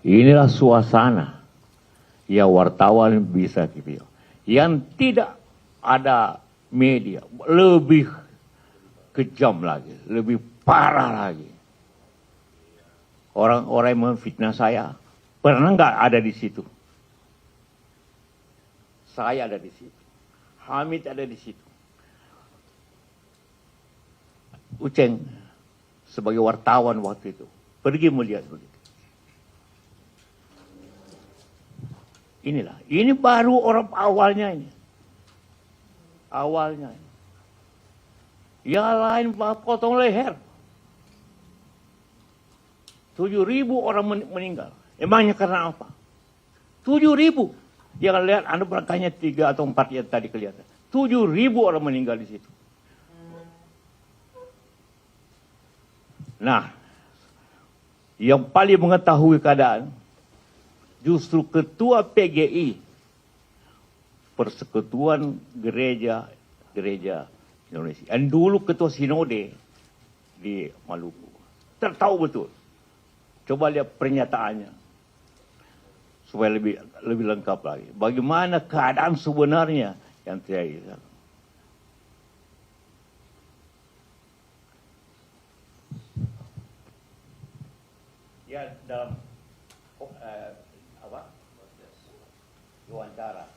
Inilah suasana yang wartawan bisa gitu. Yang tidak ada media lebih kejam lagi, lebih parah lagi. Orang-orang yang memfitnah saya pernah nggak ada di situ? Saya ada di situ. Hamid ada di situ. Uceng sebagai wartawan waktu itu pergi melihat begitu. Inilah, ini baru orang awalnya ini. Awalnya. Yang lain potong leher. 7.000 orang meninggal. Emangnya karena apa? 7.000. Jangan lihat, Anda berangkanya 3 atau 4 yang tadi kelihatan. 7.000 orang meninggal di situ. Nah, yang paling mengetahui keadaan justru ketua PGI, Persekutuan Gereja Indonesia, yang dulu ketua sinode di Maluku, tertahu betul. Coba lihat pernyataannya supaya lebih lengkap lagi. Bagaimana keadaan sebenarnya yang terjadi. Ya, dalam wawancara.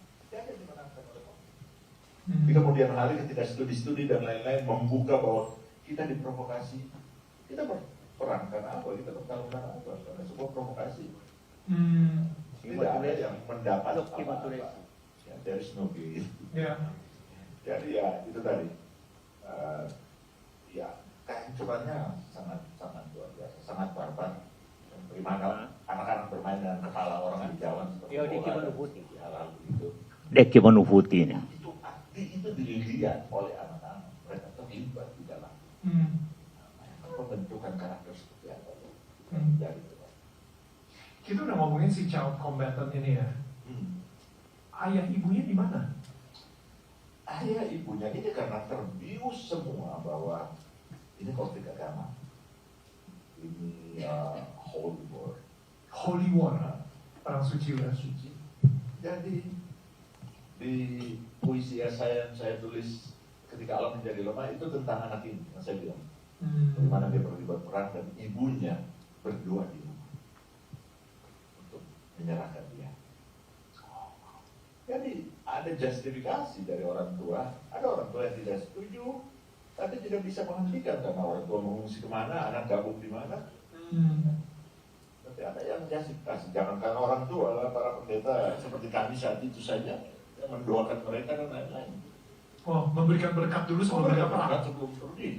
Di kemudian hari ketika studi-studi dan lain-lain membuka bahwa kita diprovokasi, kita berperang karena apa? Kita bertarung karena apa? Karena sebuah provokasi. Tidak ada yang mendapat apa-apa. Ya, there is no gain. Jadi ya itu tadi. Ya kehancurannya sangat luar biasa, sangat barbar. Bagaimana anak-anak bermain dengan kepala orang di jalan seperti bola di hal itu. Deki Manufuti ini. Itu dilihat oleh anak-anak, mereka terlibat di dalam pembentukan karakter seperti apa. Jadi kita udah ngomongin si child combatant ini ya. Ayah ibunya di mana? Ayah ibunya ini karena terbius semua bahwa ini konflik agama, ini holy war. Holy war, perang suci. Jadi di puisi saya yang saya tulis ketika alam menjadi lemah itu tentang anak ini yang saya bilang. Bagaimana dia terlibat perang dan ibunya berdua di rumah untuk menyerahkan dia. Jadi ada justifikasi dari orang tua. Ada orang tua yang tidak setuju, tapi tidak bisa menghentikan karena orang tua mengungsi kemana, anak gabung di mana. Tapi ada yang justifikasi. Jangankan orang tua lah, para pendeta seperti kami saat itu saja yang mendoakan mereka dan lain-lain. Oh, memberikan berkat dulu sebelum mereka perang. Sebelum pergi.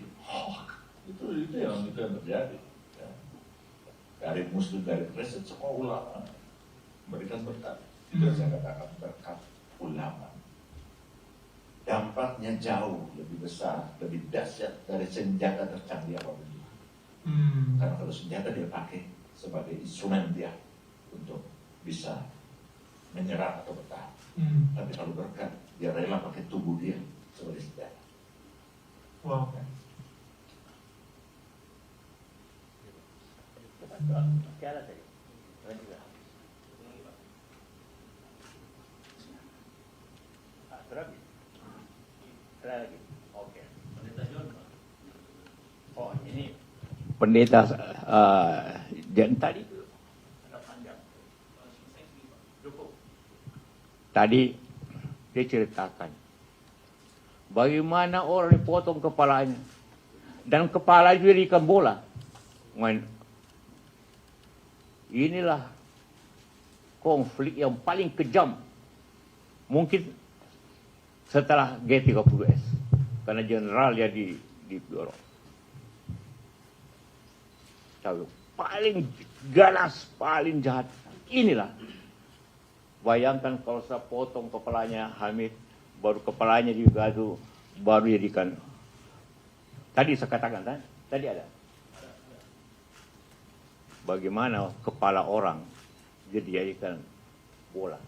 Itu yang terjadi. Ya. Dari Muslim, dari Kristen, semua ulama memberikan berkat. Itu yang saya katakan berkat ulama. Dampaknya jauh lebih besar, lebih dahsyat dari senjata tercanggih apapun. Karena kalau senjata dia pakai sebagai instrumen dia untuk bisa menyerang atau bertahan. Tapi kalau berkat, dia rela pakai tubuh dia sebagai senjata. Wow. Oh, ini pendeta yang tadi dia ceritakan bagaimana orang dipotong kepalanya dan kepala juga ikan bola. Inilah konflik yang paling kejam mungkin setelah G30S karena general ya di Eropa. Paling ganas, paling jahat. Inilah. Bayangkan kalau saya potong kepalanya Hamid, baru kepalanya juga itu baru jadikan. Tadi saya katakan, tadi ada. Bagaimana kepala orang dijadikan bola.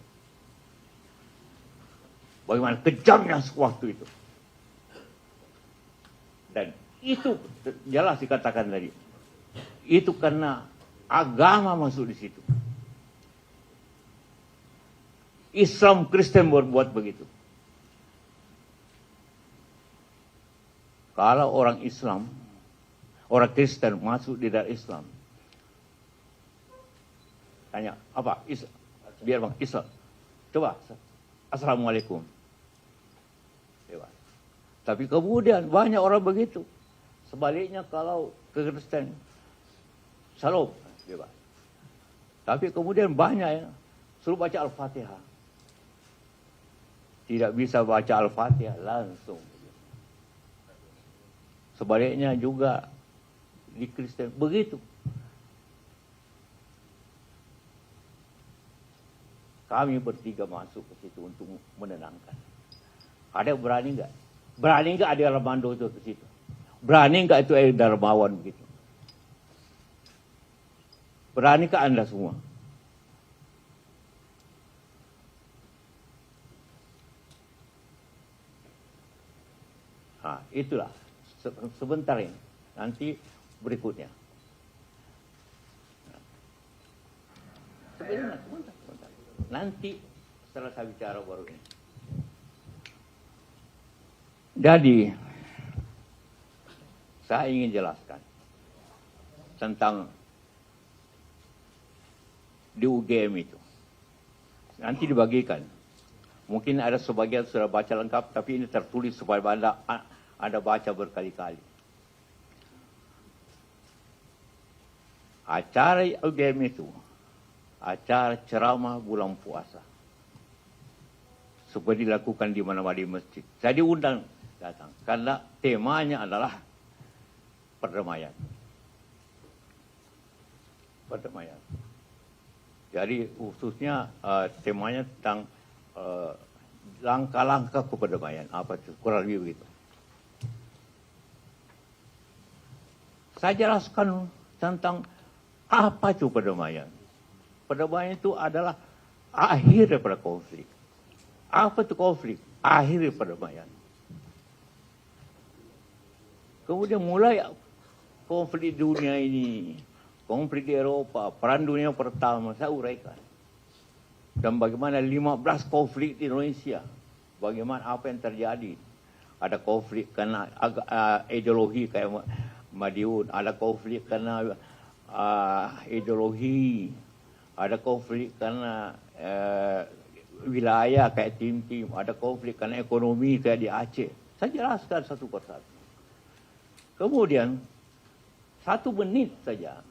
Bagaimana kejamnya waktu itu. Dan itu jelas dikatakan tadi. Itu karena agama masuk di situ. Islam Kristen berbuat begitu. Kalau orang Islam, orang Kristen masuk di dalam Islam, tanya, apa? Biar bang, Islam. Coba, Assalamualaikum. Bebas. Tapi kemudian banyak orang begitu. Sebaliknya kalau ke Kristen, Shalom, bebas. Tapi kemudian banyak ya, suruh baca Al-Fatihah. Tidak bisa baca Al-Fatihah langsung. Sebaliknya juga di Kristen begitu. Kami bertiga masuk ke situ untuk menenangkan. Ada berani nggak? Berani nggak ada Armando itu ke situ? Berani nggak itu Darmawan begitu? Beranikah Anda semua? Nah, itulah sebentar ini. Nanti berikutnya. Sebentar. Nanti setelah saya bicara baru ini. Jadi, saya ingin jelaskan tentang di UGM itu. Nanti dibagikan. Mungkin ada sebagian sudah baca lengkap, tapi ini tertulis supaya Anda baca berkali-kali. Acara UGM itu, acara ceramah bulan puasa. Supaya dilakukan di mana-mana di masjid. Saya diundang datang. Karena temanya adalah perdamaian. Perdamaian. Jadi khususnya temanya tentang langkah-langkah keperdamaian. Apa itu? Kurang lebih begitu. Saya jelaskan tentang apa itu perdamaian. Perdamaian itu adalah akhir daripada konflik. Apa itu konflik? Akhir daripada perdamaian. Kemudian mulai konflik dunia ini, konflik di Eropa, Perang Dunia Pertama, saya uraikan. Dan bagaimana 15 konflik di Indonesia. Bagaimana apa yang terjadi. Ada konflik karena ideologi kayak Madiun. Ada konflik karena ideologi. Ada konflik karena wilayah kayak Tim-Tim. Ada konflik karena ekonomi kayak di Aceh. Saya jelaskan satu persatu. Kemudian 1 menit saja.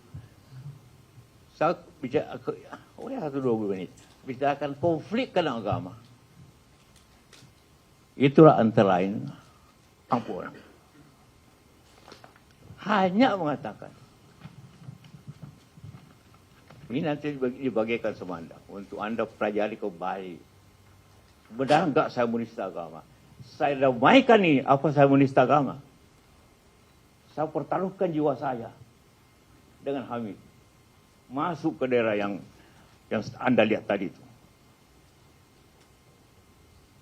Saya bicara, 1-2 menit. Bicarakan konflik karena agama. Itulah antara lain ampun. Hanya mengatakan. Ini nanti dibagikan sama Anda. Untuk Anda pelajari kembali. Benar enggak saya menista agama? Saya damaikan ini. Apa saya menista agama? Saya pertaruhkan jiwa saya. Dengan Hamid. Masuk ke daerah yang Anda lihat tadi itu.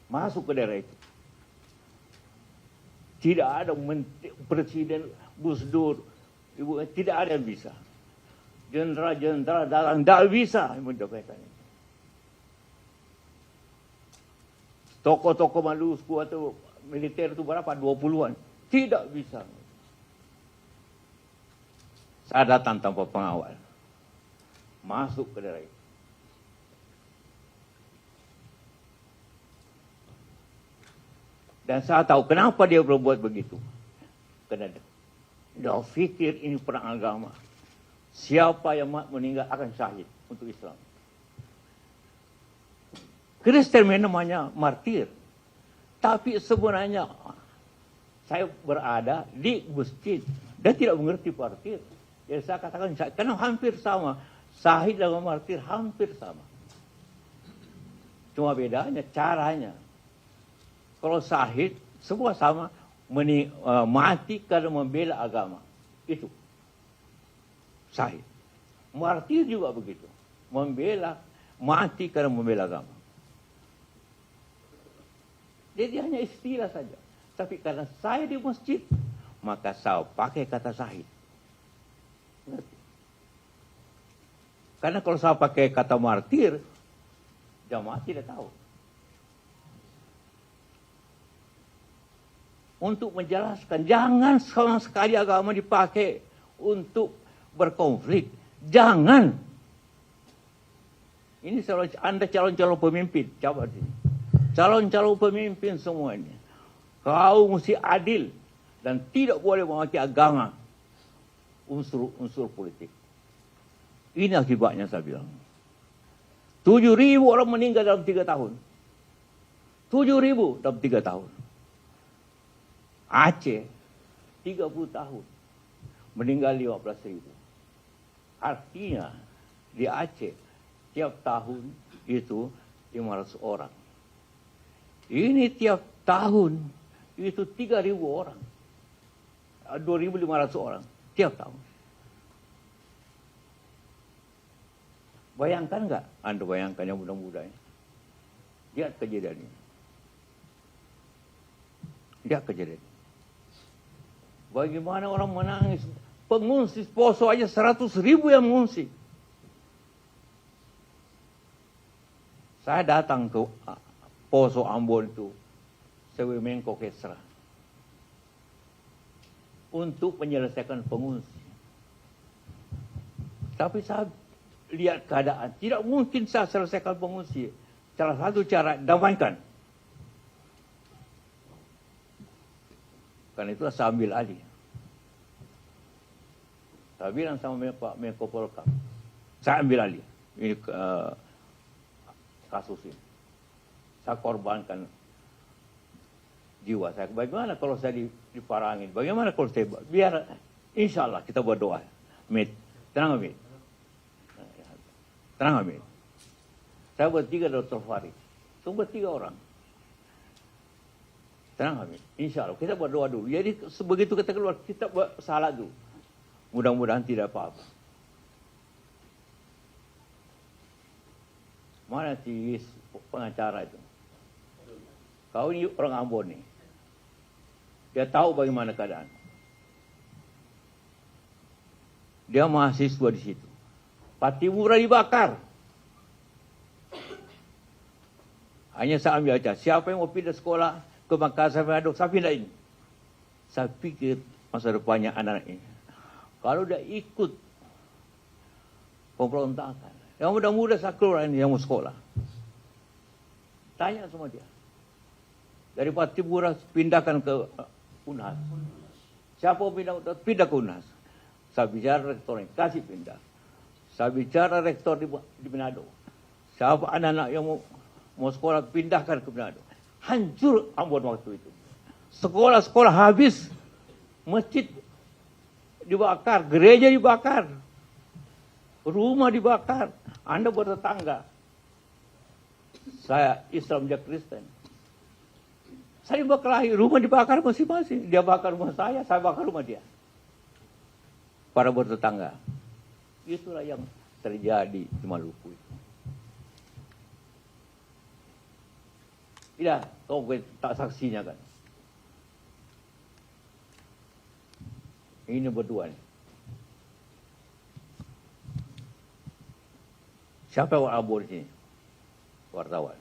Masuk ke daerah itu. Tidak ada presiden Gus Dur. Tidak ada yang bisa. Jenderal-jenderal datang, tidak bisa menyampaikan itu. Tokoh-tokoh Maluku atau militer itu berapa? 20-an. Tidak bisa. Saya datang tanpa pengawal. Masuk ke daerah itu. Dan saya tahu kenapa dia berbuat begitu. Karena dia fikir ini perang agama. Siapa yang meninggal akan syahid untuk Islam. Kristen namanya martir. Tapi sebenarnya saya berada di masjid. Dia tidak mengerti martir. Jadi saya katakan, karena hampir sama. Syahid dan martir hampir sama. Cuma bedanya caranya. Kalau syahid, semua sama. Mati karena membela agama. Itu. Syahid. Martir juga begitu. Mati karena membela agama. Jadi hanya istilah saja. Tapi karena saya di masjid, maka saya pakai kata syahid. Karena kalau saya pakai kata martir, jamaah tidak tahu. untuk menjelaskan. Jangan sama sekali agama dipakai untuk berkonflik. Jangan. Ini Anda calon-calon pemimpin. Coba sini. Calon-calon pemimpin semuanya. Kau mesti adil dan tidak boleh memakai agama unsur politik. Ini akibatnya saya bilang. 7.000 orang meninggal dalam 3 tahun. 7.000 dalam 3 tahun. Aceh 30 tahun. Meninggal 15.000. Artinya di Aceh tiap tahun itu 500 orang. Ini tiap tahun itu 3.000 orang. 2.500 orang tiap tahun. Bayangkan nggak? Anda bayangkan yang muda-muda ini. Lihat kejadian ini. Lihat kejadian ini. Bagaimana orang menangis. Pengungsi Poso aja 100.000 yang mengungsi. Saya datang ke Poso Ambon itu sebagai Menko Kesra untuk menyelesaikan pengungsi. Tapi saya lihat keadaan, tidak mungkin saya selesaikan pengungsi. Salah satu cara damaikan. Karena itulah saya ambil alih. Saya bilang sama Pak Menko Polkam, saya ambil alih ini kasus ini. Saya korbankan jiwa saya. Bagaimana kalau saya diparangin? Bagaimana kalau saya biar insya Allah kita berdoa. Mit, tenang Mit. Tenang Mit. Saya bertiga Dr. Farid. Semua 3 orang. Tenang Mit. Insya Allah kita berdoa dulu. Jadi begitu kita keluar kita salat dulu. Mudah-mudahan tidak apa-apa. Mana si pengacara itu? Kau ini orang Ambon nih. Dia tahu bagaimana keadaan. Dia mahasiswa di situ. Patimura dibakar. Hanya saya ambil aja. Siapa yang mau pindah sekolah ke Makassar, saya pindahin. Saya pikir masa depannya anak ini. Kalau dia ikut pemberontakan, yang muda-muda saya keluar ini yang mau sekolah. Tanya sama dia. Dari Patimura pindahkan ke UNHAS. Siapa pindah ke UNHAS? Saya bicara rektor yang kasih pindah. Saya bicara rektor di Manado. Siapa anak-anak yang mau sekolah pindahkan ke Manado. Hancur Ambon waktu itu. Sekolah-sekolah habis. Masjid dibakar, gereja dibakar. Rumah dibakar. Anda bertetangga. Saya Islam, dia Kristen. Saya berkelahi, rumah dibakar masing-masing. Dia bakar rumah saya bakar rumah dia. Para bertetangga. Itulah yang terjadi di Maluku itu. Tidak, kau tak saksinya kan. Ini berdua nih. Siapa yang abor di sini? Wartawan.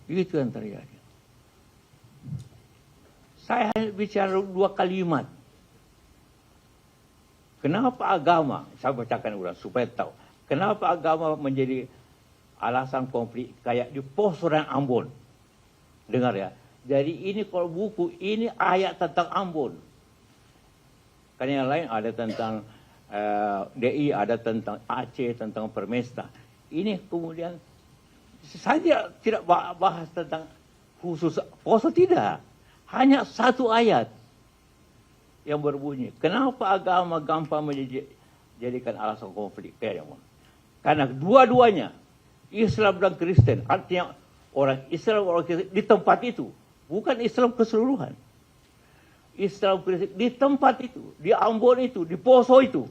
Itu yang terjadi. Saya bicara 2 kalimat. Kenapa agama, saya bacakan ulang supaya tahu. Kenapa agama menjadi alasan konflik kayak di Poso dan Ambon. Dengar ya. Jadi ini kalau buku, ini ayat tentang Ambon. Kan yang lain ada tentang DI, ada tentang Aceh, tentang Permesta. Ini kemudian, saya tidak bahas tentang khusus Poso, tidak. Hanya 1 ayat yang berbunyi. Kenapa agama gampang menjadikan alasan konflik? Karena dua-duanya, Islam dan Kristen, artinya orang Islam, orang Kristen di tempat itu. Bukan Islam keseluruhan. Islam Kristen di tempat itu, di Ambon itu, di Poso itu.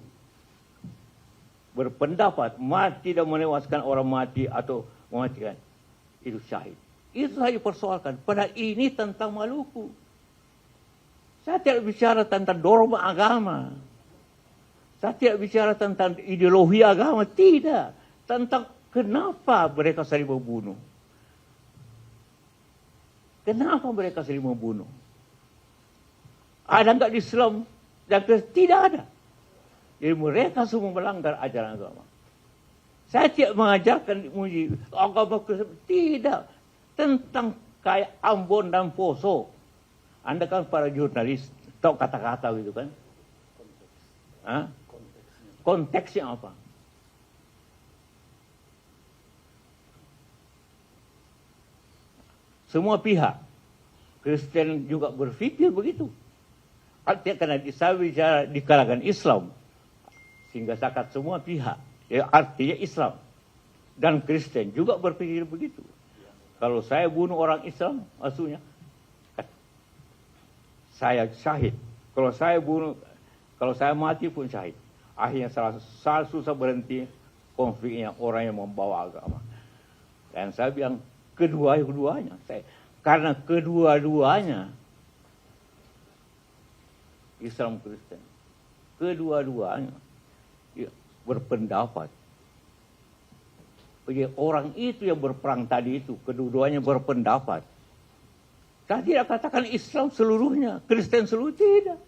Berpendapat mati dan menewaskan orang mati atau mematikan. Itu syahid. Itu saya persoalkan. Padahal ini tentang Maluku. Saya tidak bicara tentang dogma agama. Saya tidak bicara tentang ideologi agama. Tidak. Tentang kenapa mereka saling membunuh. Kenapa mereka sering membunuh? Ada nggak di Islam? Tidak ada. Jadi mereka semua melanggar ajaran agama. Saya tidak mengajarkan agama Kristen. Tidak. Tentang kayak Ambon dan Poso. Anda kan para jurnalis, tahu kata-kata gitu kan? Konteksnya apa? Semua pihak Kristen juga berpikir begitu. Artinya karena saya bicara di kalangan Islam, sehingga zakat semua pihak, ya artinya Islam dan Kristen juga berpikir begitu. Kalau saya bunuh orang Islam, maksudnya saya syahid. Kalau saya mati pun syahid. Akhirnya salah susah berhenti konfliknya orang yang membawa agama. Dan saya bilang kedua-duanya, karena kedua-duanya Islam Kristen, kedua-duanya berpendapat. Jadi orang itu yang berperang tadi itu, kedua-duanya berpendapat. Saya tidak katakan Islam seluruhnya, Kristen seluruhnya, tidak.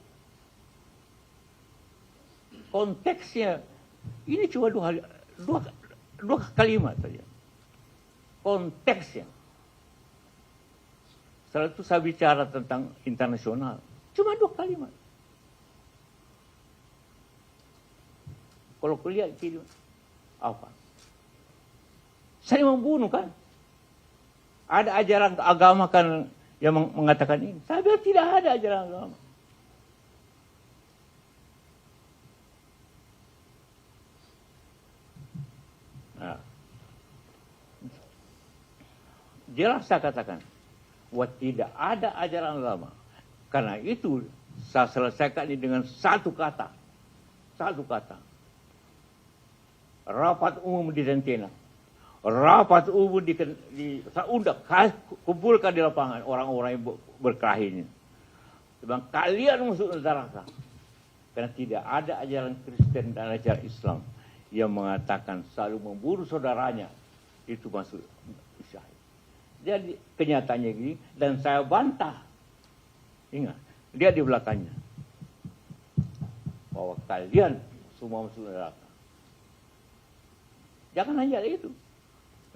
Konteksnya, ini cuma dua kalimat saja. Konteksnya. Setelah itu saya bicara tentang internasional, cuma 2 kalimat. Kalau kuliah itu apa? Saya membunuh kan? Ada ajaran agama kan yang mengatakan ini. Saya bilang tidak ada ajaran agama. Nah, jelas saya katakan bahwa tidak ada ajaran agama. Karena itu saya selesaikan ini dengan satu kata. Satu kata. Rapat umum di Dentena. Rapat umum saya undang, kumpulkan di lapangan orang-orang yang berkelahi ini. Sebab kalian masuk neraka. Karena tidak ada ajaran Kristen dan ajaran Islam yang mengatakan selalu membunuh saudaranya itu masuk syahid. Jadi kenyataannya gini, dan saya bantah. Ingat, dia di belakangnya. Bahwa kalian semua masuk neraka. Jangan hanya itu.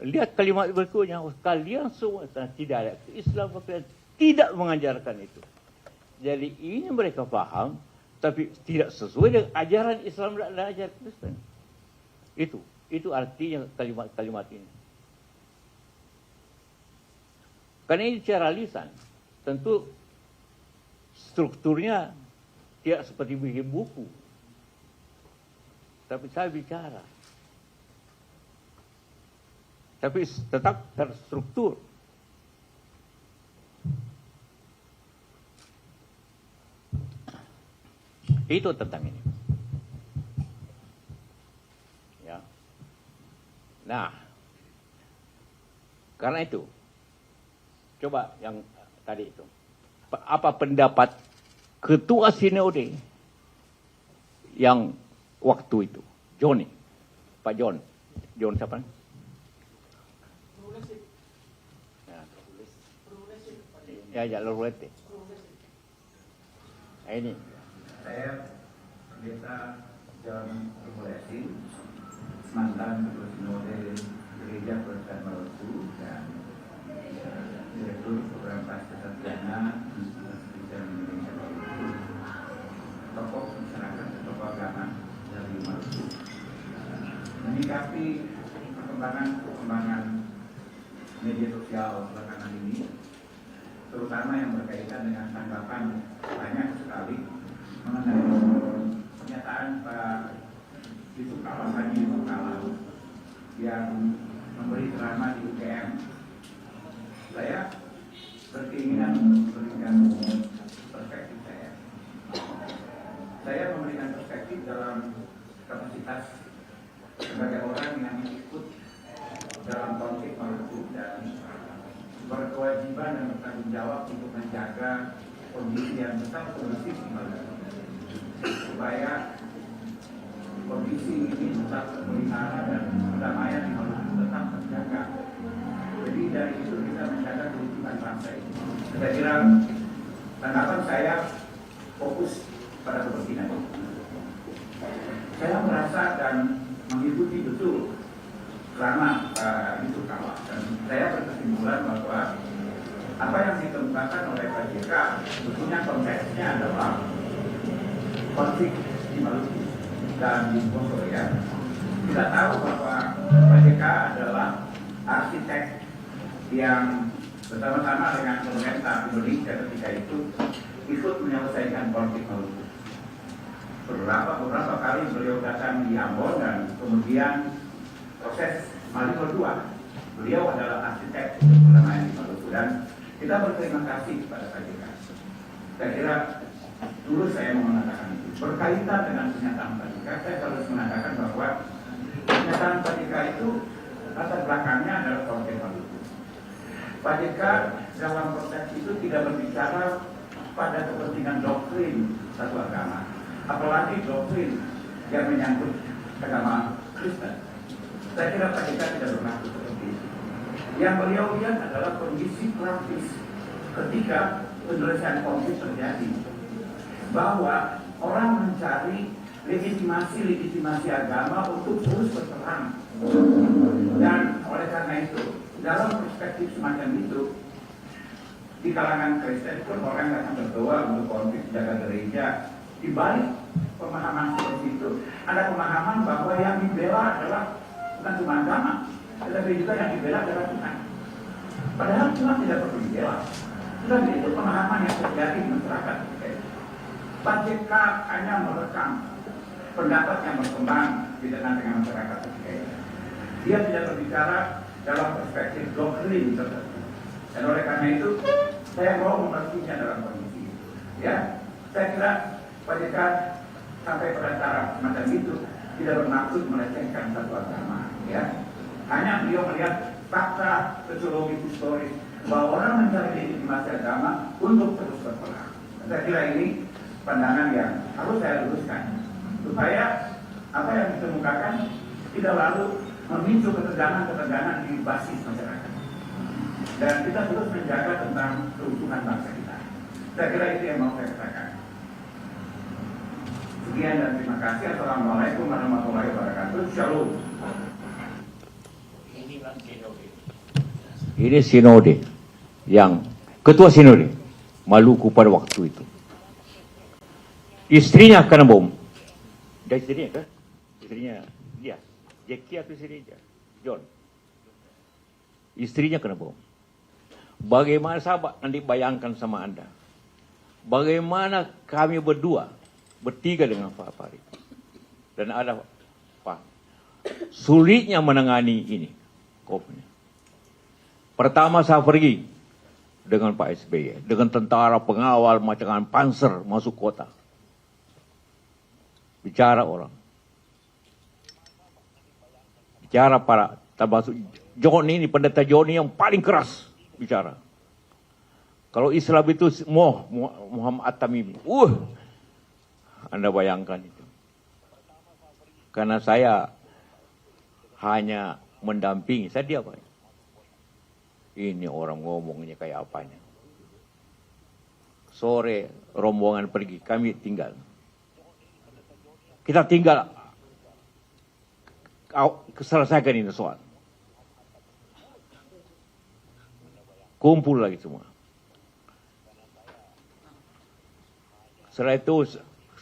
Lihat kalimat berikutnya, kalian semua tidak ada. Islam tidak mengajarkan itu. Jadi ini mereka paham, tapi tidak sesuai dengan ajaran Islam dan ajaran Kristen. Itu artinya kalimat-kalimat ini. Karena ini secara lisan, tentu strukturnya tidak seperti bikin buku. Tapi saya bicara. Tapi tetap terstruktur. Itu tentang ini. Ya. Nah, karena itu, coba yang tadi itu. Apa pendapat ketua sinode yang waktu itu? Johnny. Pak John. John siapa? Ya, Lorete. Nah, ini. Saya Pendeta John Rumulesi, mantan Ketua Sinode Gereja Protestan Maluku dan Direktur Program Pasca Sarjana Universitas Kristen Indonesia Maluku, tokoh masyarakat dan tokoh agama dari Maluku, menyikapi perkembangan media sosial belakangan ini, terutama yang berkaitan dengan tanggapan banyak sekali mengenai pernyataan Pak Yusuf Kala, Haji Yusuf Kala yang memberi ceramah di UGM. Saya berkeinginan memberikan perspektif saya. Saya memberikan perspektif dalam kapasitas sebagai orang yang ikut dalam konflik Maluku dan berkewajiban dan bertanggung jawab untuk menjaga kondisi yang tetap kondusif di Maluku, supaya kondisi ini tetap terpelihara dan perdamaian di Maluku tetap terjaga. Jadi dari itu kita menjaga kemajuan bangsa ini. Saya kira tanggapan saya fokus pada kepentingan itu. Saya merasa dan mengikuti betul selama itu kawan, dan saya berkesimpulan bahwa apa yang dikemukakan oleh Pak JK sebetulnya konteksnya adalah konflik di Maluku dan di Poso ya. Kita tahu bahwa Pak JK adalah arsitek yang bersama-sama dengan pemerintah Indonesia ketika itu ikut menyelesaikan konflik Maluku. Beberapa kali beliau datang di Ambon dan kemudian proses Maluku II. Beliau adalah arsitek untuk perdamaian di Maluku dan kita berterima kasih kepada Pak JK. Saya kira dulu saya mau mengatakan itu berkaitan dengan pernyataan Pak JK. Saya harus mengatakan bahwa pernyataan Pak JK itu latar belakangnya adalah konflik Maluku. Pak JK dalam konteks itu tidak berbicara pada kepentingan doktrin satu agama, apalagi doktrin yang menyangkut agama Kristen. Saya kira Pak JK tidak bermaksud seperti itu. Yang beliau lihat adalah kondisi praktis ketika penyelesaian konflik terjadi, bahwa orang mencari legitimasi agama untuk terus berperang. Dan oleh karena itu, dalam perspektif semacam itu, di kalangan Kristen pun orang akan berdoa untuk konflik jaga gereja. Di balik pemahaman seperti itu, ada pemahaman bahwa yang dibela adalah bukan cuma agama, tetapi juga yang dibela adalah Tuhan. Padahal Tuhan tidak perlu dibela. Dan itu pemahaman yang terjadi di masyarakat. Pak JK hanya merekam pendapat yang berkembang di tengah masyarakat. Dia tidak berbicara dalam perspektif doktrin tertentu. Dan oleh karena itu, saya mau mengertinya dalam kondisi itu. Ya, saya kira Pak JK sampai pada taraf semacam itu tidak bermaksud melecehkan satu agama. Ya, hanya beliau melihat fakta sosiologis historis bahwa orang mencari legitimasi agama untuk terus berperang. Saya kira ini pandangan yang harus saya luruskan supaya apa yang dikemukakan tidak lalu memicu ketegangan-ketegangan di basis masyarakat. Dan kita terus menjaga tentang keutuhan bangsa kita. Saya kira itu yang mau saya katakan. Sekian dan terima kasih. Assalamualaikum warahmatullahi wabarakatuh. Shalom. Ini sinode yang ketua sinode Maluku pada waktu itu. Istrinya kena bom. Dan istrinya kan? Istrinya dia. Jackie atau istrinya? John. Istrinya kena bom. Bagaimana sahabat nanti bayangkan sama Anda. Bagaimana kami berdua, bertiga dengan Pak Farid. Dan ada Pak. Sulitnya menangani ini. COVID-nya. Pertama saya pergi dengan Pak SBY, dengan tentara pengawal macam panser masuk kota. Bicara orang. Bicara para, termasuk Joni ini, pendeta Joni yang paling keras bicara. Kalau Islam itu Muhammad At-Tamimi. Anda bayangkan itu. Karena saya hanya mendampingi, saya dia Pak. Ini orang ngomongnya kayak apanya. Sore rombongan pergi, kami tinggal. Kita tinggal selesaikan ini soal. Kumpul lagi semua. Setelah itu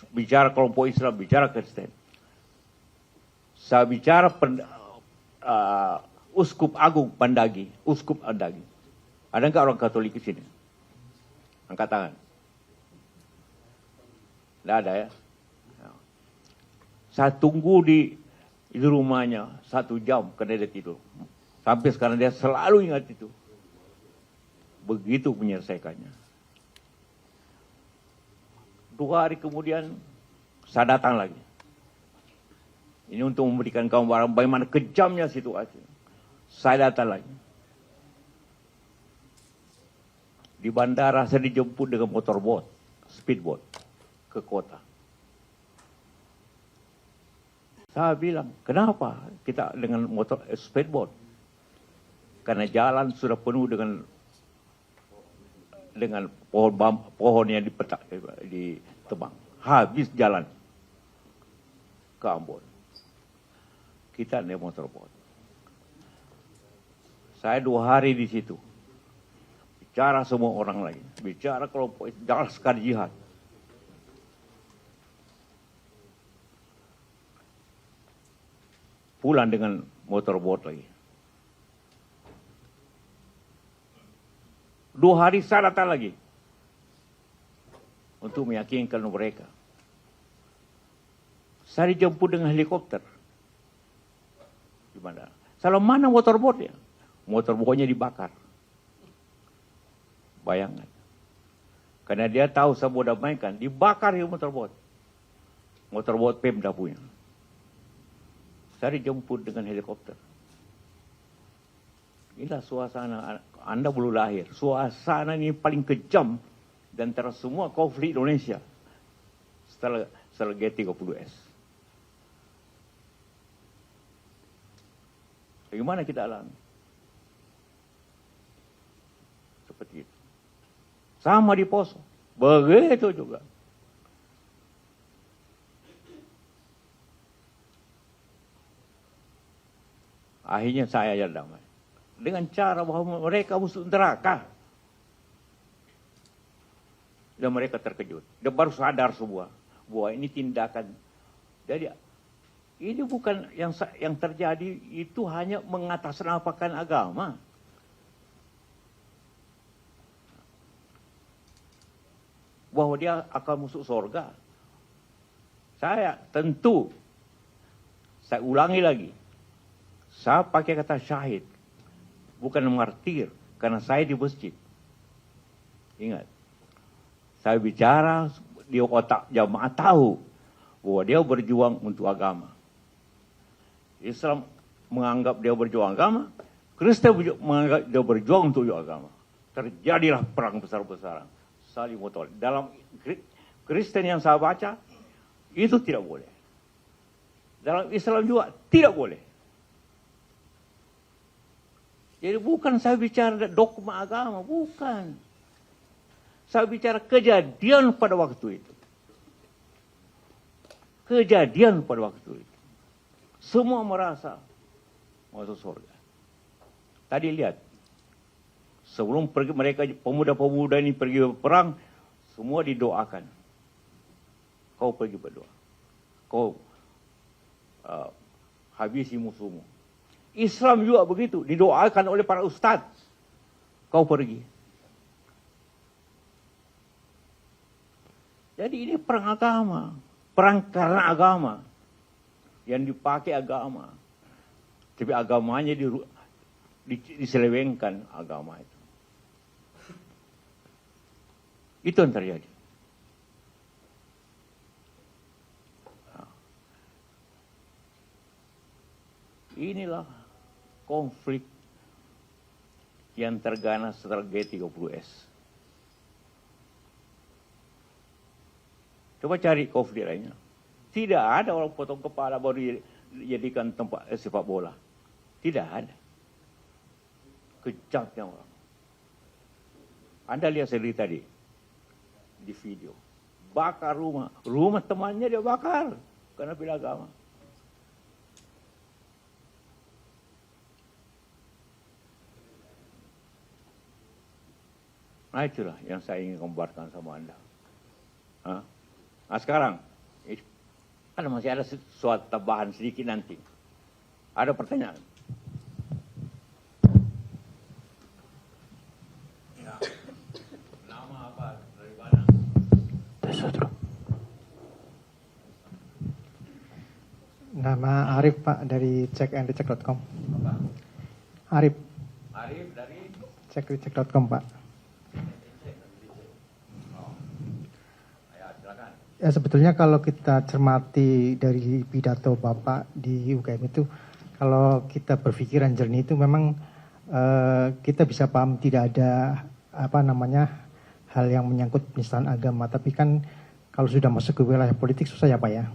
bicara kelompok Islam, bicara Kristen. Saya bicara Uskup Agung Pandagi, Uskup Pandagi. Ada enggak orang Katolik di sini? Angkat tangan. Tidak ada ya? Saya tunggu di rumahnya 1 jam karena dia tidur. Sampai sekarang dia selalu ingat itu. Begitu menyelesaikannya. 2 hari kemudian saya datang lagi. Ini untuk memberikan gambaran bagaimana kejamnya situasi. Saya datang lagi. Di bandara saya dijemput dengan motorboat, speedboat, ke kota. Saya bilang, kenapa kita dengan motor speedboat? Karena jalan sudah penuh dengan dengan pohonnya ditebang. Habis jalan ke Ambon. Kita naik motorboat. Saya 2 hari di situ. Bicara semua orang lain. Bicara kelompok itu. Jangan sekali jihad. Pulang dengan motorboat lagi. 2 hari saya datang lagi. Untuk meyakinkan mereka. Saya dijemput dengan helikopter. Di bandara. Salah mana motorboatnya? Motorboatnya dibakar. Bayangkan. Karena dia tahu saya mau damaikan. Dibakar ya motorboat. Motorboat Pemda punya. Saya dijemput dengan helikopter. Inilah suasana. Anda belum lahir. Suasana ini paling kejam dan antara semua konflik Indonesia setelah G30S. Bagaimana kita alami? Seperti itu. Sama di Poso. Begitu juga. Akhirnya saya yang damai. Dengan cara bahwa mereka musuh neraka. Dan mereka terkejut. Dan baru sadar semua bahwa ini tindakan. Jadi ini bukan yang terjadi itu hanya mengatasnamakan agama. Bahwa dia akan masuk surga. Saya tentu, saya ulangi lagi. Saya pakai kata syahid. Bukan martir. Karena saya di masjid. Ingat. Saya bicara, di otak jamaah tahu. Bahwa dia berjuang untuk agama. Islam menganggap dia berjuang agama. Kristen menganggap dia berjuang untuk agama. Terjadilah perang besar-besaran. Saling motol. Dalam Kristen yang saya baca, itu tidak boleh. Dalam Islam juga tidak boleh. Jadi bukan saya bicara dogma agama, bukan. Saya bicara kejadian pada waktu itu. Kejadian pada waktu itu. Semua merasa masuk surga. Tadi lihat. Sebelum pergi mereka, pemuda-pemuda ini pergi perang, semua didoakan. Kau pergi berdoa. Kau habisi musuhmu. Islam juga begitu, didoakan oleh para ustadz. Kau pergi. Jadi ini perang agama. Perang karena agama. Yang dipakai agama. Tapi agamanya diselewengkan agama itu. Itu yang terjadi. Inilah konflik yang terganas setelah G30S. Coba cari konflik lainnya. Tidak ada orang potong kepala baru dijadikan tempat sepak bola. Tidak ada. Kejamnya orang. Anda lihat sendiri tadi di video. Bakar rumah. Rumah temannya dia bakar. Karena bela agama. Nah itulah yang saya ingin gambarkan sama Anda. Nah sekarang, masih ada suatu tambahan sedikit nanti. Ada pertanyaan? Ya. Nama apa? Dari mana? Nama Arif Pak dari cekandicek.com. Apa? Arif. Arif dari? Cekandicek.com Pak. Ya sebetulnya kalau kita cermati dari pidato Bapak di UGM itu, kalau kita berpikiran jernih itu memang kita bisa paham tidak ada hal yang menyangkut penistaan agama. Tapi kan kalau sudah masuk ke wilayah politik susah ya Pak ya.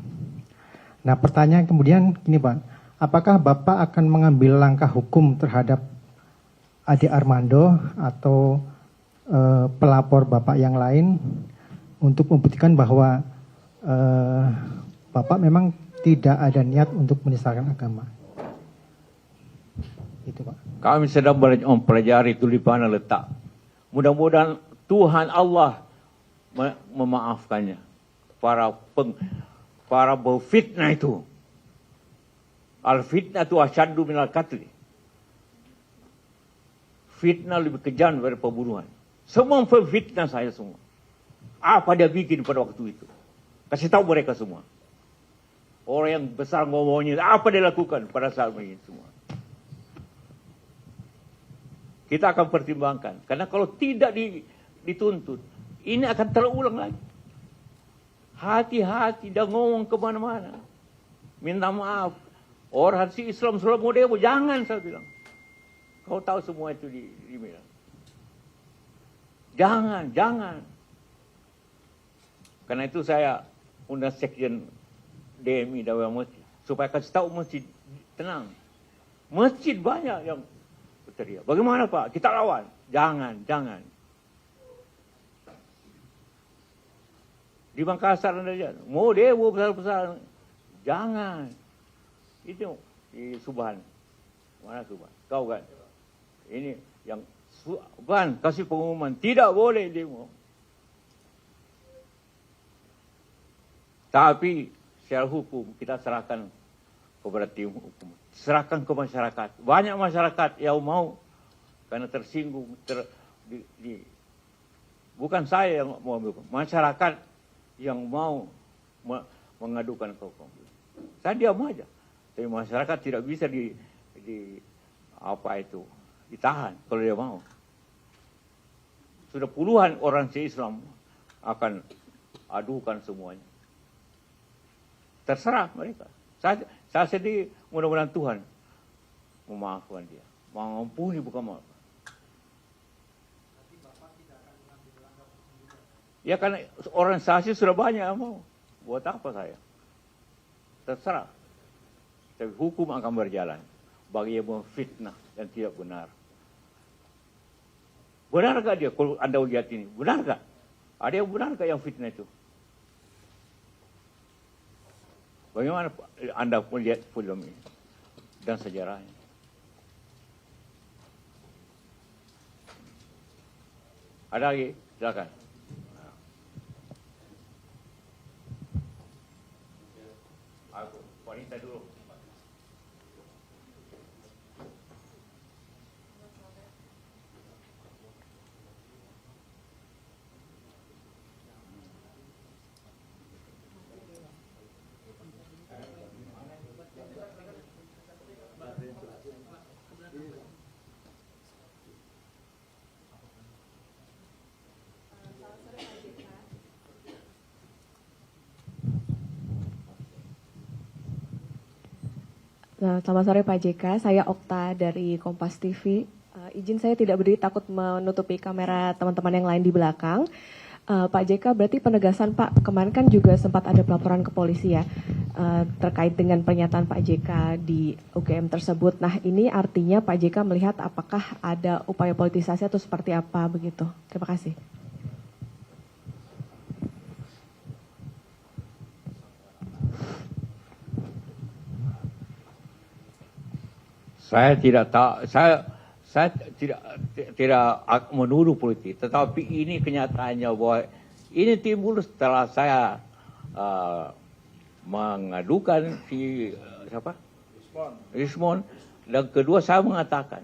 Nah pertanyaan kemudian gini Pak, apakah Bapak akan mengambil langkah hukum terhadap Ade Armando atau pelapor Bapak yang lain untuk membuktikan bahwa Bapak memang tidak ada niat untuk menistakan agama. Itu Pak. Kami sedang mempelajari itu di mana letak. Mudah-mudahan Tuhan Allah memaafkannya. Para berfitnah itu. Al-fitnah itu asyaddu minal qatli. Fitnah lebih kejam daripada pembunuhan. Semua fitnah saya semua. Apa dia bikin pada waktu itu? Kasih tahu mereka semua. Orang yang besar ngomongnya, apa dia lakukan pada saat ini semua. Kita akan pertimbangkan. Karena kalau tidak dituntut, ini akan terulang lagi. Hati-hati, dan ngomong kemana-mana. Minta maaf. Orang si Islam selalu mau demo, jangan saya bilang. Kau tahu semua itu di bilang. Jangan. Karena itu saya undang sekjen DMI Dawai Masjid. Supaya kasih tahu masjid tenang. Masjid banyak yang berteriak. Bagaimana Pak? Kita lawan. Jangan. Di Makassar Anda lihat. Mau demo besar-besar. Jangan. Itu di Subhan. Mana Subhan? Kau kan? Ini yang Subhan kasih pengumuman. Tidak boleh demo. Tapi secara hukum kita serahkan kepada tim hukum. Serahkan ke masyarakat. Banyak masyarakat yang mau karena tersinggung. Bukan saya yang mau ambil. Masyarakat yang mau mengadukan ke hukum. Saya diam aja. Tapi masyarakat tidak bisa ditahan kalau dia mau. Sudah puluhan orang Islam akan adukan semuanya. Terserah mereka. Saya sedih, mudah-mudahan Tuhan memaafkan dia. Mengampuni bukan maaf. Ya karena organisasi sudah banyak yang mau. Buat apa saya? Terserah. Tapi hukum akan berjalan. Bagi yang memfitnah dan tidak benar. Benarkah dia kalau Anda lihat ini? Benarkah? Ada yang benarkah yang fitnah itu? Bagaimana Anda melihat film ini dan sejarahnya? Ada lagi? Silakan. Aku wanita dulu. Selamat sore Pak JK, saya Okta dari Kompas TV. Izin saya tidak berdiri takut menutupi kamera teman-teman yang lain di belakang. Pak JK, berarti penegasan Pak, kemarin kan juga sempat ada pelaporan ke polisi ya, terkait dengan pernyataan Pak JK di UGM tersebut. Nah ini artinya Pak JK melihat apakah ada upaya politisasi atau seperti apa begitu? Terima kasih. Saya tidak tahu, saya tidak menuduh politik, tetapi ini kenyataannya bahwa ini timbul setelah saya mengadukan si siapa? Rismon. Dan kedua saya mengatakan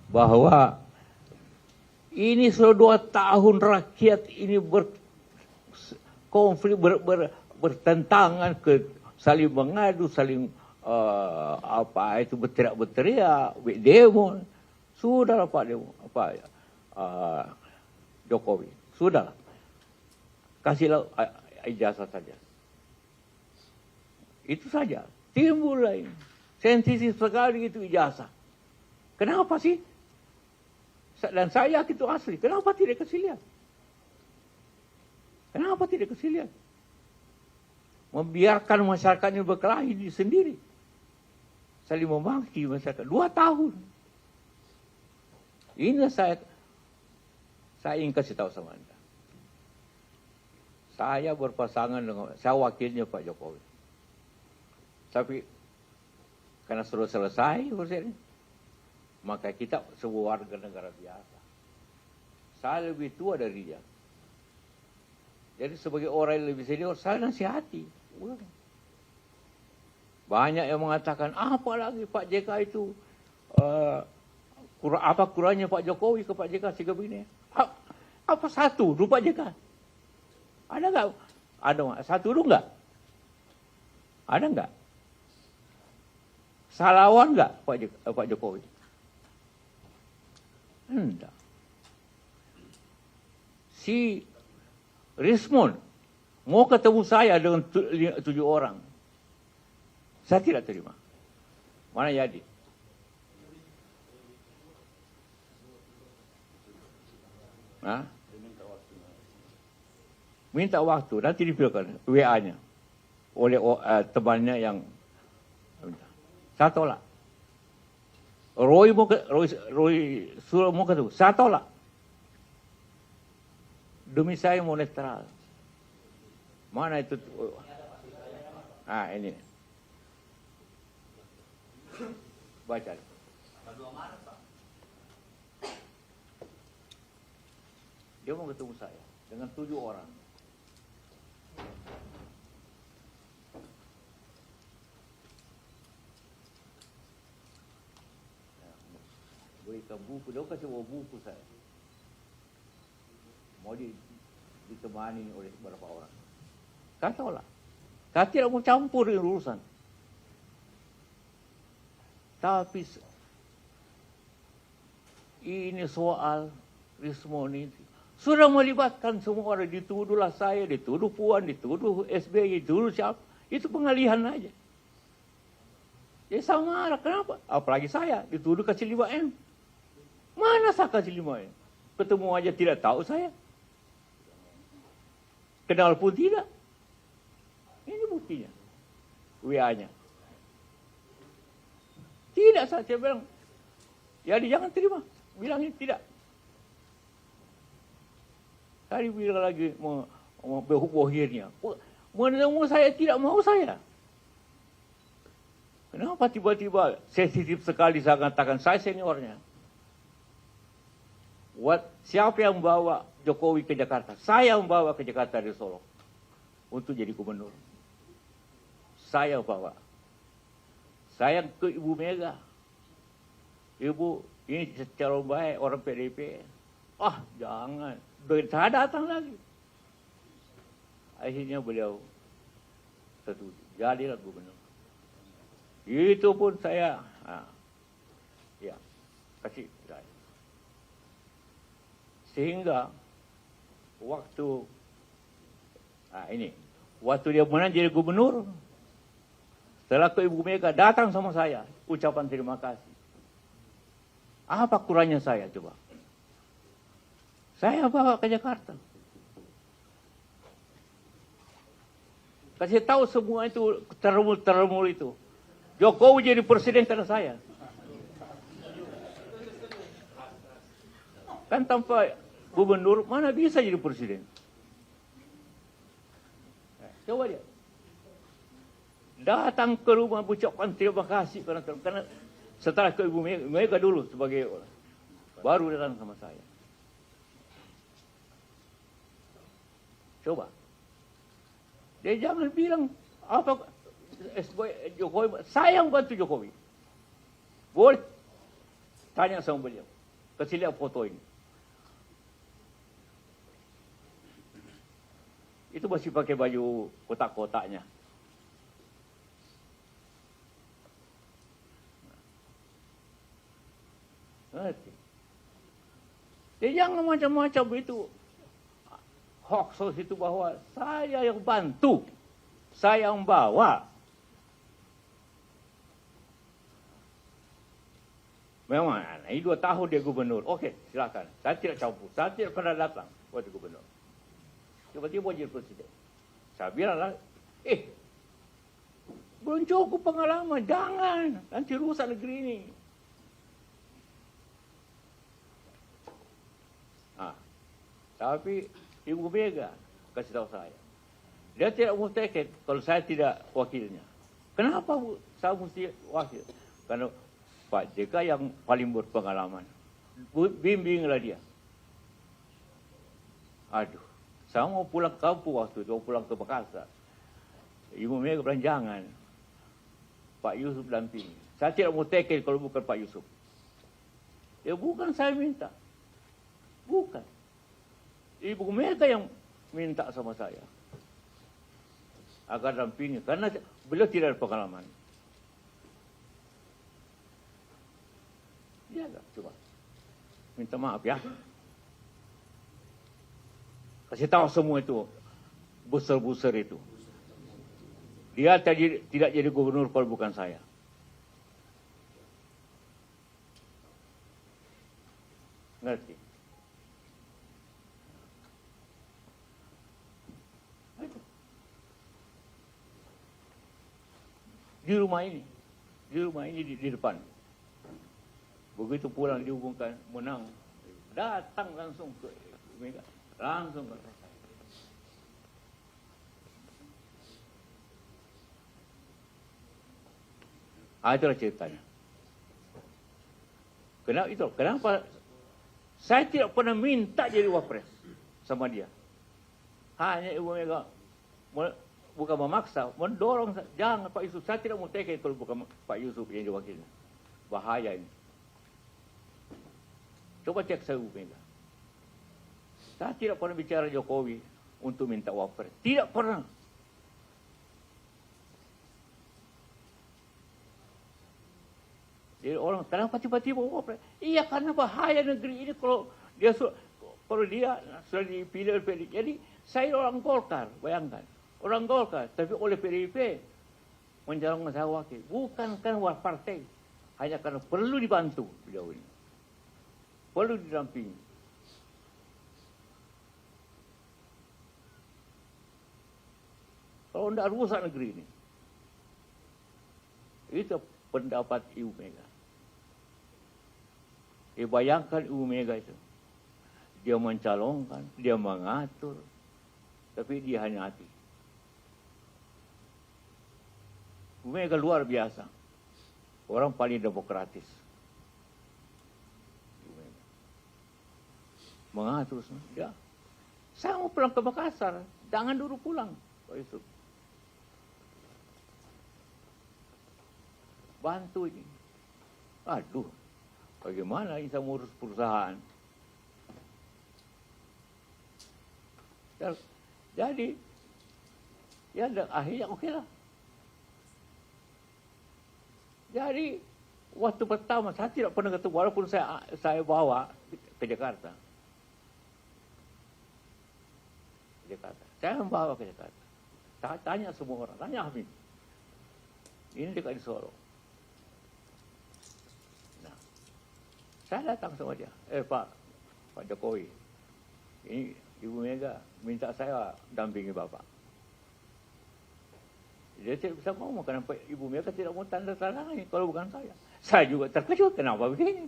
bahwa ini sudah 2 tahun rakyat ini berkonflik, bertentangan, saling mengadu, saling berteriak-berteriak, demo. Sudahlah Pak Jokowi, sudahlah. Kasihlah ijazah saja. Itu saja. Timbul lain. Sensitif sekali itu ijazah. Kenapa sih? Dan saya yakin itu asli. Kenapa tidak kasih lihat? Kenapa tidak kasih lihat? Membiarkan masyarakatnya berkelahi sendiri. Saling memaki masyarakat. 2 tahun. Ini saya Saya ingin kasih tahu sama Anda. Saya berpasangan dengan, saya wakilnya Pak Jokowi. Tapi karena sudah selesai urusan ini, maka kita sebuah warga negara biasa. Saya lebih tua dari dia. Jadi sebagai orang yang lebih senior, saya nasihati. Banyak yang mengatakan, apa lagi Pak JK itu, apa kurangnya Pak Jokowi ke Pak JK sehingga begini. Apa satu dulu Pak JK? Ada nggak? Ada satu dulu nggak? Ada nggak? Salawan nggak Pak Jokowi? Enggak. Si Rismon mau ketemu saya dengan 7 orang. Saya tidak terima. Mana jadi? Hah? Minta waktu, nanti dipilihkan WA-nya oleh temannya yang minta. Saya tolak. Roy Suryo mau ketemu, saya tolak. Demi saya mau netral. Mana itu? Ini. Baca. Dia mau ketemu saya dengan 7 orang. Berikan buku, dia kasih bawa buku saya. Mau ditemani oleh beberapa orang. Saya tolak. Saya tidak mau campur dengan urusan. Tapi ini soal Rismon ini sudah melibatkan semua orang. Dituduhlah saya, dituduh Puan, dituduh SBY, dituduh siapa. Itu pengalihan aja. Jadi sama marah, kenapa? Apalagi saya, dituduh kasih 5M. Mana saya kasih 5M? Ketemu aja tidak tahu saya. Kenal pun tidak. Ini buktinya. WA-nya. Tidak, saya bilang. Jadi jangan terima. Bilangnya tidak. Tadi bilang lagi mau bohirnya. Menemu saya tidak mau saya. Kenapa tiba-tiba sensitif sekali saya katakan saya seniornya? Siapa yang membawa Jokowi ke Jakarta? Saya membawa ke Jakarta dari Solo untuk jadi gubernur. Saya bawa. Saya ke Ibu Mega. Ibu, ini secara baik orang PDP. Jangan. Saya datang lagi. Akhirnya beliau setuju. Jadilah gubernur. Itu pun saya, kasih saya. Sehingga waktu dia menang jadi gubernur, setelah ke Ibu Mega datang sama saya, ucapan terima kasih. Apa kurangnya saya coba? Saya bawa ke Jakarta. Kasih tahu semua itu termul itu. Jokowi jadi presiden karena saya. Kan tanpa gubernur mana bisa jadi presiden? Coba dia. Datang ke rumah ucapkan terima kasih karena setelah ke Ibu Mega dulu sebagai baru datang sama saya. Coba. Dia jangan bilang apa Jokowi, saya yang bantu Jokowi. Boleh tanya sama beliau. Kasih lihat foto ini. Itu masih pakai baju kotak-kotaknya. Ngerti? Dia jangan macam-macam itu. Hoax itu bahwa saya yang bantu. Saya yang bawa. Memang, ini 2 tahun dia gubernur. Oke, silakan. Saya tidak campur. Saya tidak pernah datang waktu gubernur. Tiba-tiba jadi presiden. Saya bilang lah, belum cukup pengalaman. Jangan. Nanti rusak negeri ini. Tapi Ibu Mega kasih tahu saya. Dia tidak mau tiket kalau saya tidak wakilnya. Kenapa saya mesti wakil? Karena Pak JK yang paling berpengalaman. Bimbinglah dia. Aduh, saya mau pulang kampung waktu itu, mau pulang ke Makassar. Ibu Mega bilang jangan. Pak Yusuf dampingi. Saya tidak mau tiket kalau bukan Pak Yusuf. Ya bukan saya minta. Bukan. Ibu Mega yang minta sama saya. Agar dampingi. Karena beliau tidak ada pengalaman. Dia agak coba. Minta maaf ya. Kasih tahu semua itu. Buser-buser itu. Dia tidak jadi gubernur kalau bukan saya. Ngerti? Di rumah ini. Di depan. Begitu pulang dihubungkan menang. Datang langsung ke Mega. Langsung ke itulah ceritanya. Kenapa saya tidak pernah minta jadi wapres sama dia. Hanya Ibu Mega bukan memaksa, mendorong. Jangan Pak Yusuf, saya tidak mau tiket kalau bukan Pak Yusuf yang diwakilnya. Bahaya ini. Coba cek saya Ibu Mega. Saya tidak pernah bicara Jokowi untuk minta wapres. Tidak pernah. Jadi orang, kenapa tiba-tiba wapres? Iya, karena bahaya negeri ini kalau dia sudah dipilih oleh PDIP. Jadi saya orang Golkar, bayangkan. Orang Golkar, tapi oleh PDIP mencalonkan saya wakil. Bukan kan partai. Hanya karena perlu dibantu beliau ini. Perlu didampingi. Kalau tidak rusak negeri ini. Itu pendapat Ibu Mega. Bayangkan Ibu Mega itu. Dia mencalonkan, dia mengatur. Tapi dia hanya hati. Ibu Mega luar biasa. Orang paling demokratis. Ibu Mega. Mengatur semua. Ya. Saya mau pulang ke Makassar. Jangan dulu pulang. Pak Yusuf. Bantu ini. Aduh, bagaimana ini saya ngurus perusahaan? Jadi, ya akhirnya oke lah. Jadi, waktu pertama saya tidak pernah ketemu, walaupun saya bawa ke Jakarta. Saya membawa ke Jakarta. Saya tanya semua orang, tanya Hamid. Ini dekat di Solo. Saya datang sama dia, Pak Jokowi, ini Ibu Mega minta saya dampingi Bapak. Dia tidak bisa ngomong, kenapa Ibu Mega tidak mau tanda tangan kalau bukan saya. Saya juga terkejut, kenapa begini.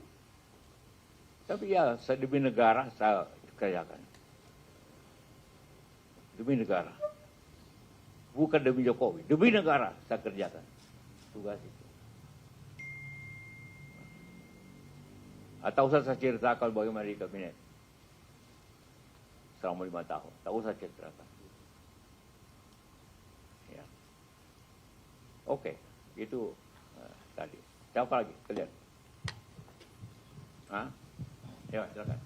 Tapi ya, demi negara saya kerjakan. Demi negara. Bukan demi Jokowi, demi negara saya kerjakan. Tugas itu. Atau usah saya ceritakan bagaimana di kabinet selama 5 tahun. Tak usah ceritakan. Ya. Oke, itu tadi. Siapa lagi? Kalian? Hah? Ya, silakan.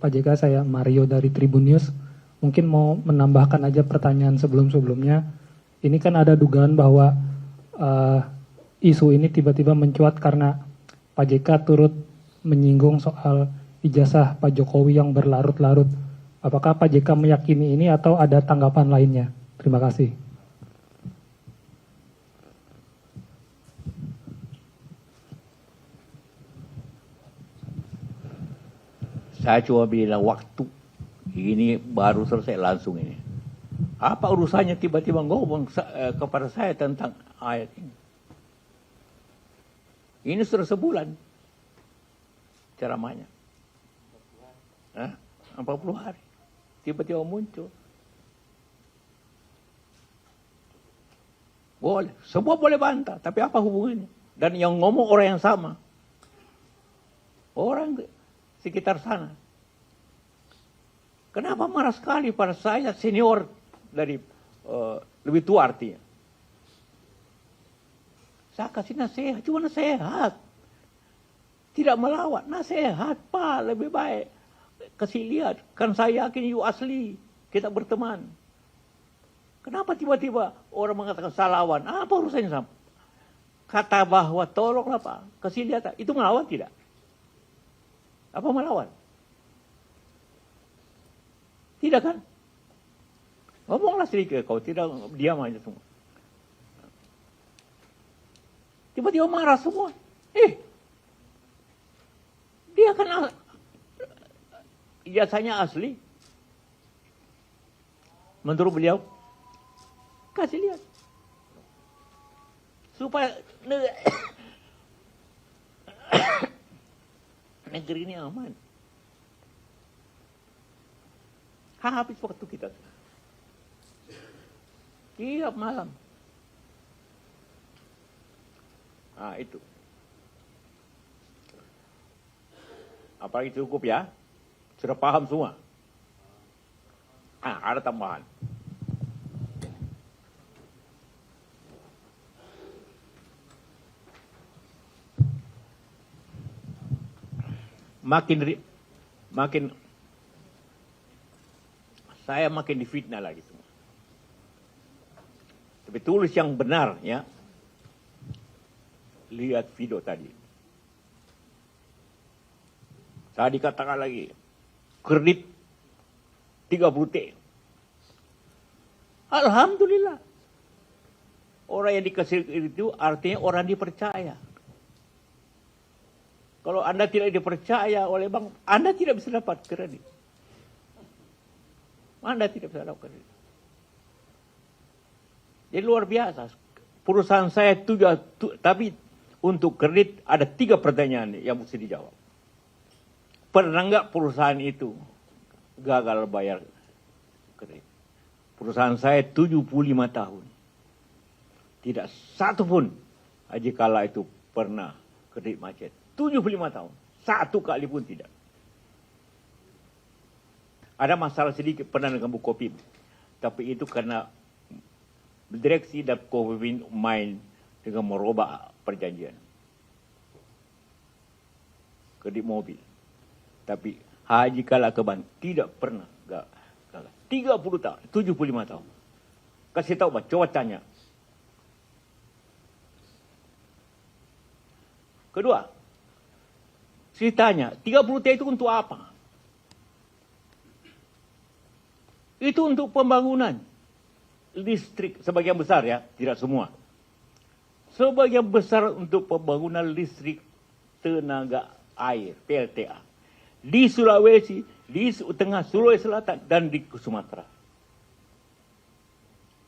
Pak JK, saya Mario dari Tribun News. Mungkin mau menambahkan aja pertanyaan sebelum-sebelumnya. Ini kan ada dugaan bahwa isu ini tiba-tiba mencuat karena Pak JK turut menyinggung soal ijazah Pak Jokowi yang berlarut-larut. Apakah Pak JK meyakini ini atau ada tanggapan lainnya? Terima kasih. Saya cuma bilang waktu Ini baru selesai langsung ini. Apa urusannya tiba-tiba ngomong kepada saya tentang ayat ini? Ini sudah sebulan ceramahnya. 40 hari. Tiba-tiba muncul. Boleh. Semua boleh bantah. Tapi apa hubungannya? Dan yang ngomong orang yang sama. Orang sekitar sana. Kenapa marah sekali pada saya senior dari lebih tua artinya? Saya kasih nasihat, cuma nasihat. Tidak melawan, nasihat Pak, lebih baik. Kasih lihat, kan saya yakin you asli, kita berteman. Kenapa tiba-tiba orang mengatakan saya lawan? Apa urusannya sama? Kata bahwa tolonglah Pak, kasih lihat, itu melawan tidak? Apa melawan? Tidak kan? Ngomonglah sedikit kau, tidak diam aja semua. Tiba-tiba marah semua. Dia kan ijazahnya asli. Menurut beliau, kasih lihat. Supaya negeri ini aman. Habis waktu kita. Tiap malam. Itu. Apalagi cukup ya? Sudah paham semua? Ada tambahan. Saya makin difitnah lagi semua. Tapi tulis yang benar ya. Lihat video tadi. Saya dikatakan lagi kredit 30 T. Alhamdulillah. Orang yang dikasih itu artinya orang dipercaya. Kalau Anda tidak dipercaya oleh bank, Anda tidak bisa dapat kredit. Anda tidak bisa dapat kredit. Jadi luar biasa. Perusahaan saya tapi untuk kredit ada 3 pertanyaan yang mesti dijawab. Pernah nggak perusahaan itu gagal bayar kredit? Perusahaan saya 75 tahun. Tidak satu pun Haji Kala itu pernah kredit macet. 75 tahun. Satu kali pun tidak. Ada masalah sedikit pernah dengan Bukopin. Tapi itu karena direksi dan Bukopin main dengan merubah perjanjian. Kredit mobil. Tapi Haji Kala Keban tidak pernah gagal. 30 tahun, 75 tahun. Kasih tahu Pak, coba tanya. Kedua, saya tanya, 30 T itu untuk apa? Itu untuk pembangunan listrik, sebagian besar ya, tidak semua. Sebagian besar untuk pembangunan listrik tenaga air, PLTA. Di Sulawesi, di tengah Sulawesi Selatan, dan di Sumatera.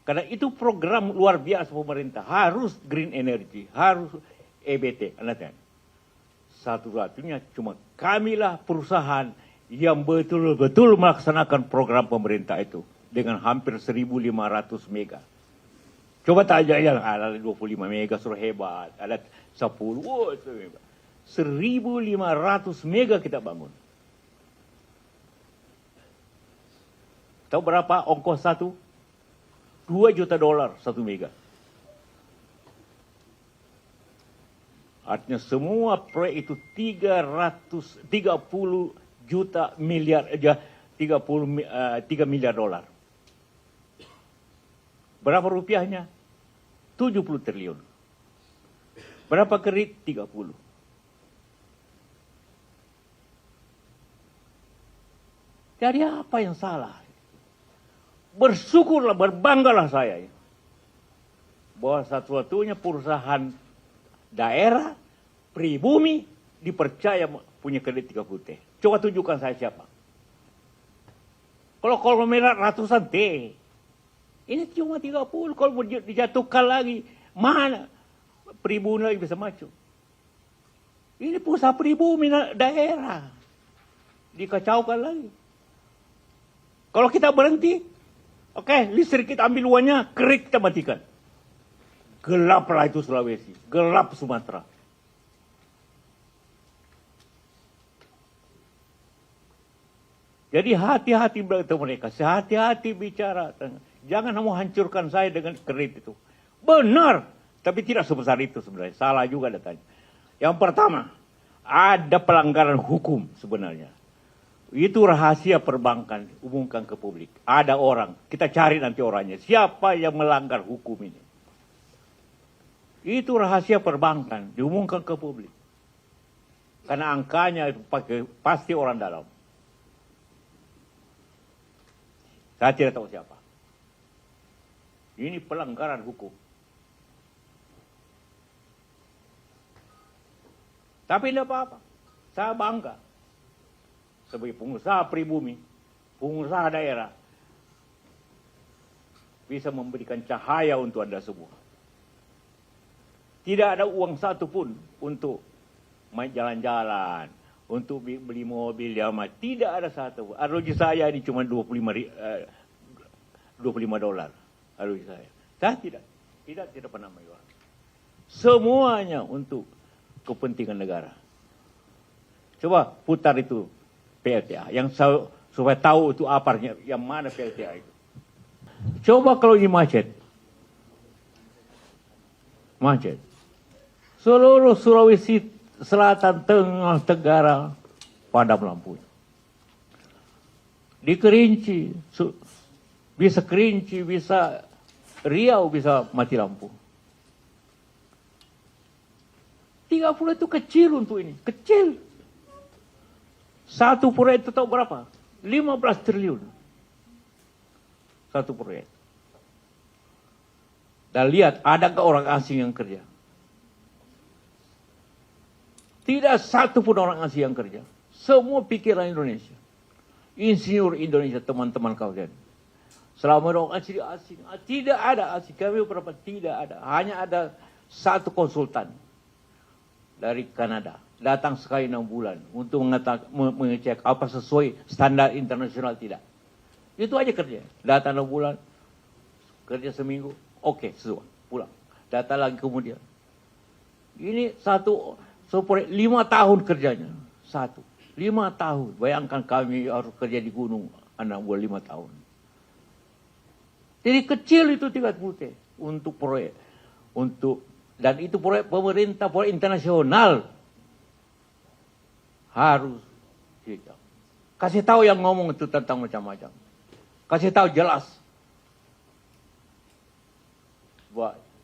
Karena itu program luar biasa pemerintah. Harus green energy, harus EBT. Satu-satunya cuma kamilah perusahaan yang betul-betul melaksanakan program pemerintah itu. Dengan hampir 1.500 mega. Coba tanya yang ada 25 mega sudah hebat. Ada 10, 1.500 mega kita bangun. Tahu berapa ongkos satu? $2 juta 1 mega. Artinya semua proyek itu 3 miliar dolar. Berapa rupiahnya? 70 triliun. Berapa kredit? 30. Jadi apa yang salah? Bersyukurlah, berbanggalah saya. Bahwa satu-satunya perusahaan daerah, pribumi, dipercaya punya kredit 30 T. Coba tunjukkan saya siapa. Kalau konglomerat ratusan T. Ini cuma 30. Kalau dijatuhkan lagi, mana pribumi lagi bisa maju? Ini pusat pribumi daerah. Dikacaukan lagi. Kalau kita berhenti, oke, listrik kita ambil uangnya, kerik kita matikan. Gelaplah itu Sulawesi, gelap Sumatera. Jadi hati-hati berkata mereka, sehati-hati bicara. Jangan mau hancurkan saya dengan kerit itu. Benar, tapi tidak sebesar itu sebenarnya. Salah juga datanya. Yang pertama, ada pelanggaran hukum sebenarnya. Itu rahasia perbankan, umumkan ke publik. Ada orang, kita cari nanti orangnya. Siapa yang melanggar hukum ini? Itu rahasia perbankan, diumumkan ke publik. Karena angkanya itu pasti orang dalam. Saya tidak tahu siapa. Ini pelanggaran hukum. Tapi tidak apa-apa. Saya bangga. Sebagai pengusaha pribumi, pengusaha daerah, bisa memberikan cahaya untuk Anda semua. Tidak ada uang satu pun untuk jalan-jalan, untuk beli mobil, tidak ada satu. Arloji saya ini cuma $25. Arloji saya. Saya tidak pernah mewah. Semuanya untuk kepentingan negara. Coba putar itu PLTA, yang supaya tahu itu aparnya, yang mana PLTA itu. Coba kalau ini macet. Seluruh Sulawesi Selatan, Tengah, Tenggara, padam lampunya. Di Kerinci, bisa Kerinci, bisa Riau, bisa mati lampu. 30 itu kecil untuk ini, kecil. Satu proyek itu tahu berapa? 15 triliun. Satu proyek. Dan lihat, adakah orang asing yang kerja? Tidak satu pun orang asing yang kerja. Semua pikiran Indonesia. Insinyur Indonesia, teman-teman kalian. Selama orang asing, tidak ada asing. Kami berapa? Tidak ada. Hanya ada satu konsultan dari Kanada. Datang sekali 6 bulan untuk mengecek apa sesuai standar internasional tidak. Itu aja kerja. Datang 6 bulan, kerja seminggu, oke, sesuai, pulang. Datang lagi kemudian. Ini satu 5 tahun kerjanya. 5 tahun. Bayangkan kami harus kerja di gunung, 5 tahun. Jadi kecil itu 30 untuk proyek. Dan itu proyek pemerintah, proyek internasional. Harus tidak. Kasih tahu yang ngomong itu tentang macam-macam. Kasih tahu jelas.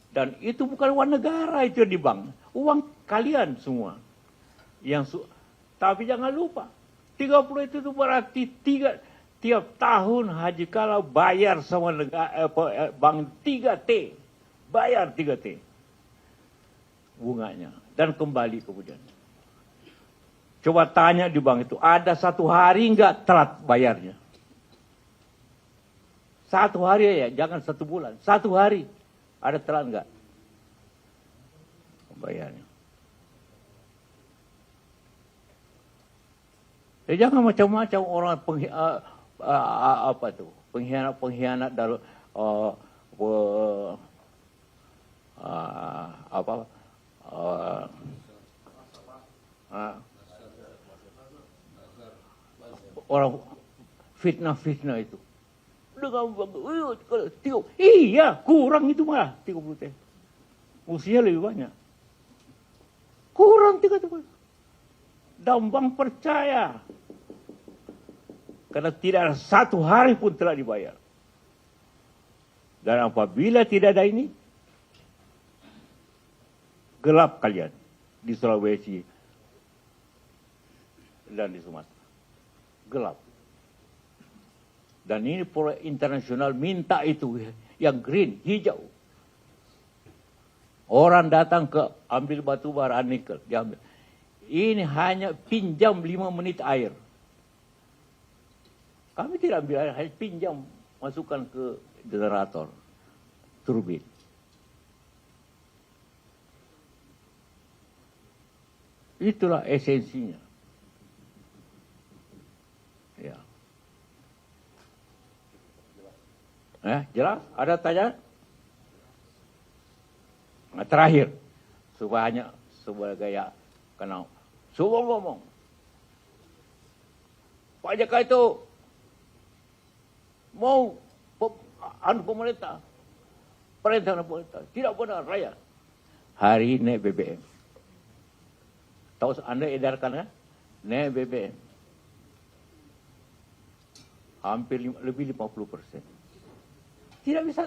Dan itu bukan uang negara itu di bank. Uang kalian semua. Tapi jangan lupa. 30 itu berarti tiap tahun Haji Kala bayar sama negara, bank 3T. Bayar 3T. Bunganya. Dan kembali kemudian. Coba tanya di bank itu, ada 1 hari enggak telat bayarnya? 1 hari ya, jangan 1 bulan. 1 hari, ada telat enggak? Bayarnya. Jangan macam-macam orang pengkhianat dalam orang fitnah itu. Iya, kurang itu malah 30 T. Usia lebih banyak. Kurang 30. Dan bank percaya. Karena tidak ada 1 hari pun telah dibayar. Dan apabila tidak ada ini, gelap kalian di Sulawesi dan di Sumatera. Gelap. Dan ini proyek internasional minta itu yang green, hijau. Orang datang ke ambil batu bara nikel, diambil. Ini hanya pinjam 5 menit air. Kami tidak ambil, hanya pinjam, masukkan ke generator, turbin. Itulah esensinya. Ya. Jelas? Ada tanya? Nah, terakhir, supaya hanya sebagai gaya kenal. Semua ngomong. Pak JK itu mau pemerintah. Perintah pemerintah. Tidak benar, rakyat. Hari naik BBM. Tahu Anda edarkan kan? Naik BBM. Hampir lebih 50%. Tidak bisa,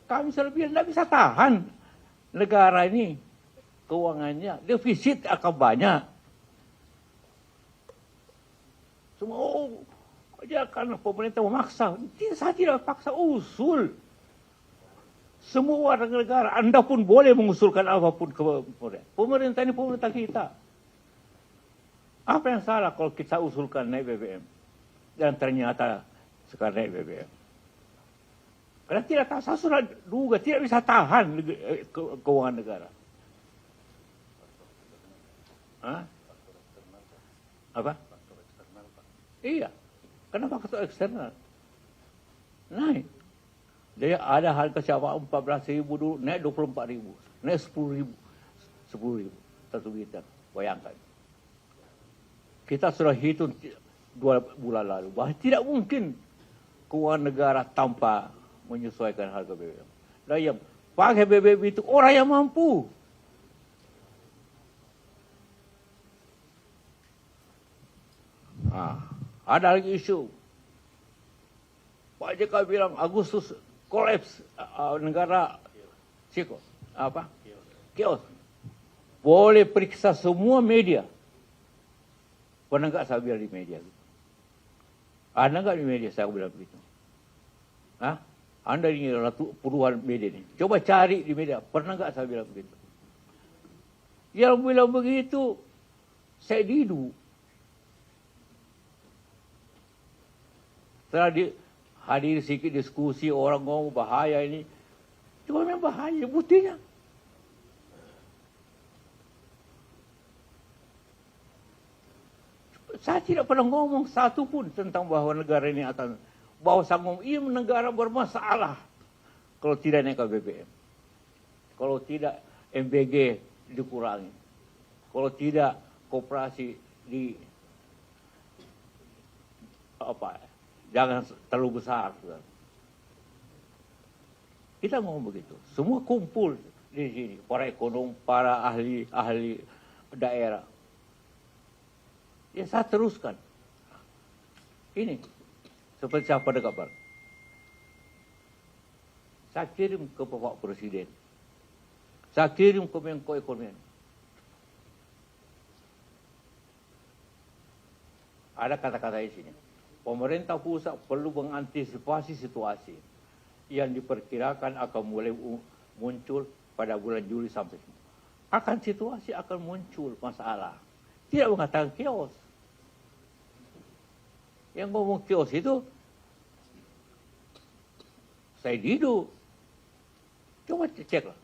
kami selebihnya tidak bisa tahan negara ini. Keuangannya, defisit akan banyak. Semua, karena pemerintah memaksa. Saya tidak paksa usul. Semua warga negara, Anda pun boleh mengusulkan apapun ke pemerintah. Pemerintah ini pemerintah kita. Apa yang salah kalau kita usulkan naik BBM? Dan ternyata sekarang naik BBM. Karena tidak tahu, saya sudah duga, tidak bisa tahan keuangan negara. Hah? Apa? Iya, karena faktor eksternal. Naik. Jadi ada harga siapa 14.000 dulu, naik 24.000, naik 10.000, 10.000 satu liter. Bayangkan. Kita sudah hitung 2 bulan lalu bahwa tidak mungkin keuangan negara tanpa menyesuaikan harga BBM. Dan yang pakai BBM itu orang yang mampu. Ada lagi isu. Pak JK bilang Agustus kolaps negara kios. Boleh periksa semua media. Pernah enggak saya bilang di media? Ada enggak di media saya bilang begitu? Anda ini puluhan media ini. Coba cari di media. Pernah enggak saya bilang begitu? Yang bilang begitu, saya didu. Setelah hadir sedikit diskusi, orang ngomong bahaya ini. Cuma memang bahaya, buktinya. Saya tidak pernah ngomong satu pun tentang bahwa negara ini akan, bahwa saya ngomong, ini negara bermasalah kalau tidak naik BBM. Kalau tidak MBG dikurangi. Kalau tidak koperasi jangan terlalu besar. Kita ngomong begitu. Semua kumpul di sini. Para ekonom, para ahli daerah. Ya saya teruskan. Ini. Seperti saya pada kabar. Saya kirim ke Bapak Presiden. Saya kirim ke Menko Ekonomi. Ada kata-kata di sini. Pemerintah pusat perlu mengantisipasi situasi yang diperkirakan akan mulai muncul pada bulan Juli sampai akan situasi akan muncul masalah. Tidak mengatakan kios. Yang ngomong kios itu saya didu. Coba ceklah.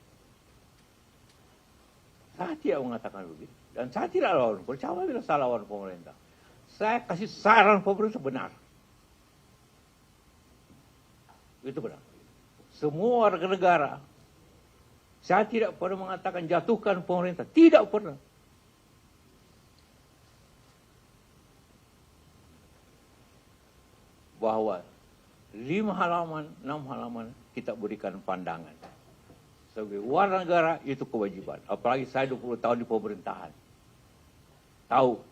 Saya tidak mengatakan begitu. Dan saya tidak lawan. Percaya bila saya lawan pemerintah. Saya kasih saran pemerintah benar. Itu benar. Semua warga negara. Saya tidak pernah mengatakan jatuhkan pemerintah. Tidak pernah. Bahwa 5 halaman, 6 halaman kita berikan pandangan. Sebagai warga negara itu kewajiban. Apalagi saya 20 tahun di pemerintahan. Tahu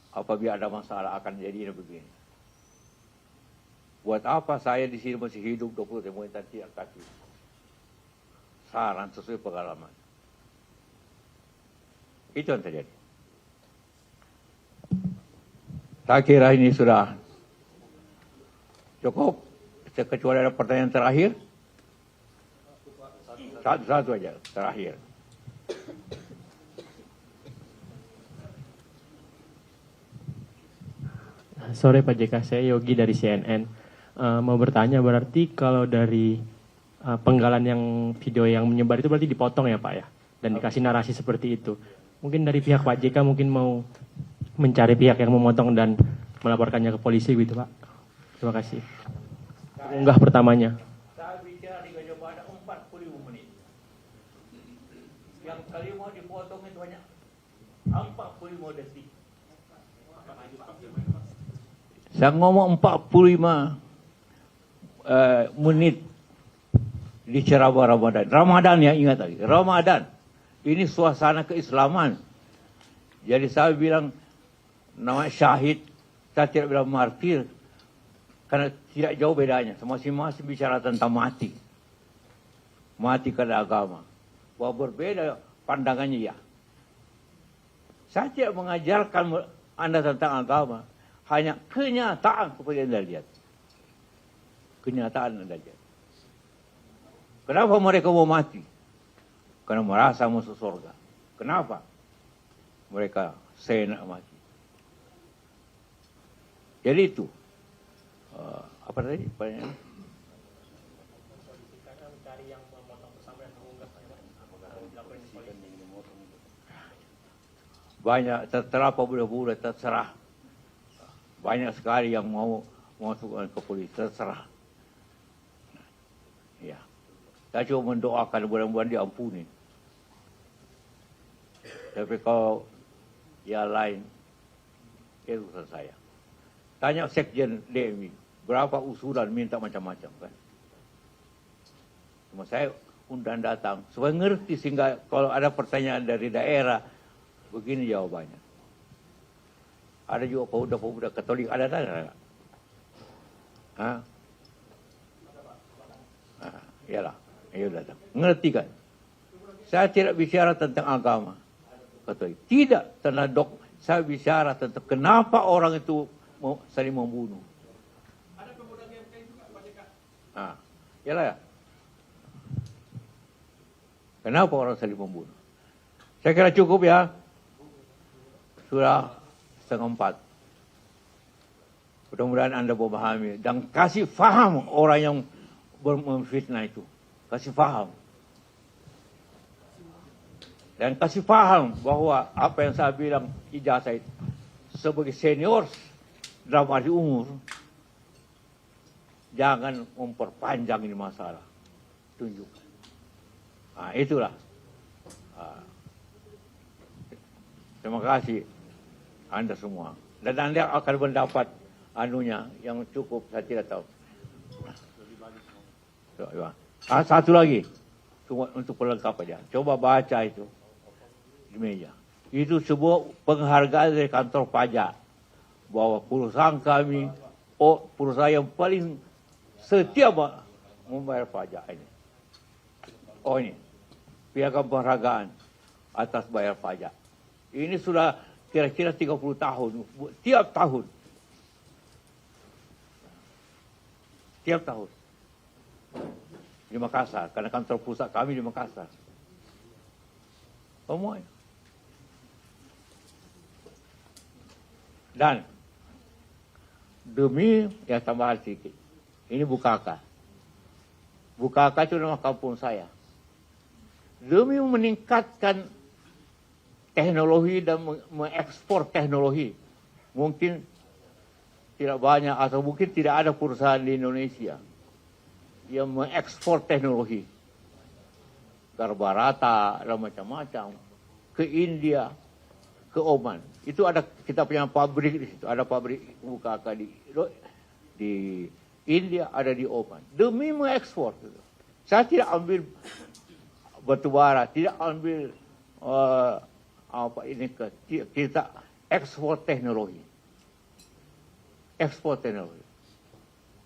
apabila ada masalah akan jadi begini. Buat apa saya di sini masih hidup 20 tahun pemerintah tidak kasih saran sesuai pengalaman. Itu yang terjadi. Saya kira ini sudah cukup. Kecuali ada pertanyaan terakhir. Satu aja terakhir. Sore Pak JK, saya Yogi dari CNN. Mau bertanya, berarti kalau dari penggalan yang video yang menyebar itu berarti dipotong ya Pak ya? Dan dikasih narasi seperti itu. Mungkin dari pihak Pak JK mungkin mau mencari pihak yang memotong dan melaporkannya ke polisi gitu Pak. Terima kasih. Unggah pertamanya. Saya bicara di Gajah Mada 45 menit. Yang kali mau dipotong itu hanya 45 detik. Saya ngomong 45 menit di ceramah Ramadan. Ramadan ya, ingat lagi. Ramadan. Ini suasana keislaman. Jadi saya bilang nama syahid, saya tidak bilang martir. Karena tidak jauh bedanya. Masing-masing bicara tentang mati. Mati karena agama. Bahwa berbeda pandangannya ya. Saya tidak mengajarkan Anda tentang agama. Hanya kenyataan seperti Anda lihat. Kenyataan Anda lihat. Kenapa mereka mau mati? Karena merasa masuk surga. Kenapa? Mereka senang mati. Jadi itu. Apa tadi? Banyak, terserah pemuda-pemuda, terserah. Banyak sekali yang mau masuk ke polisi, terserah. Ya. Saya cuma mendoakan mudah-mudahan diampuni. Tapi kalau yang lain, itu urusan saya. Tanya Sekjen DMI, berapa usulan minta macam-macam kan? Cuma saya undang datang, supaya ngerti sehingga kalau ada pertanyaan dari daerah, begini jawabannya. Ada juga pemuda-pemuda Katolik, ada tak? Hah? Iyalah, ayo datang. Ngerti kan? Saya tidak bicara tentang agama Katolik. Tidak tentang saya bicara tentang kenapa orang itu mau saling membunuh. Ada pemuda GMK juga Pak JK. Iyalah ya. Kenapa orang saling membunuh? Saya kira cukup ya. Sudah 3:30. Mudah-mudahan Anda memahami dan kasih faham orang yang memfitnah itu. Kasih faham. Dan kasih faham bahwa apa yang saya bilang ijazah itu sebagai senior dalam arti umur, jangan memperpanjang ini masalah. Tunjukkan. Itulah. Terima kasih Anda semua. Dan Anda akan mendapat anunya yang cukup, saya tidak tahu. Satu lagi, cuma untuk pelengkap aja. Coba baca itu di meja. Itu sebuah penghargaan dari kantor pajak bahwa perusahaan kami, perusahaan yang paling setia membayar pajak ini. Ini piagam penghargaan atas bayar pajak. Ini sudah kira-kira 30 tahun, tiap tahun. Tiap tahun. Di Makassar, karena kantor pusat kami di Makassar. Semuanya. Dan demi ya tambahan sedikit. Ini Bukaka. Bukaka itu nama kampung saya. Demi meningkatkan teknologi dan mengekspor teknologi. Mungkin tidak banyak atau mungkin tidak ada perusahaan di Indonesia yang mengekspor teknologi. Garbarata dan macam-macam ke India, ke Oman. Itu ada kita punya pabrik di situ, ada pabrik Bukaka di India, ada di Oman. Demi mengekspor. Saya tidak ambil batu bara, tidak ambil kita ekspor teknologi. Ekspor teknologi.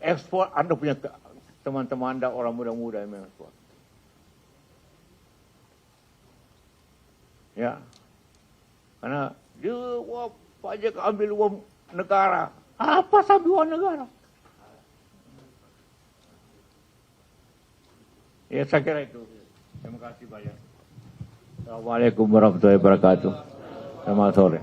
Ekspor Anda punya teman-teman Anda orang muda-muda yang mengekspor. Ya. Karena dia pajak ambil uang negara. Apa sampai uang negara? Ya saya kira itu. Terima kasih banyak. Assalamualaikum warahmatullahi wabarakatuh. Selamat sore.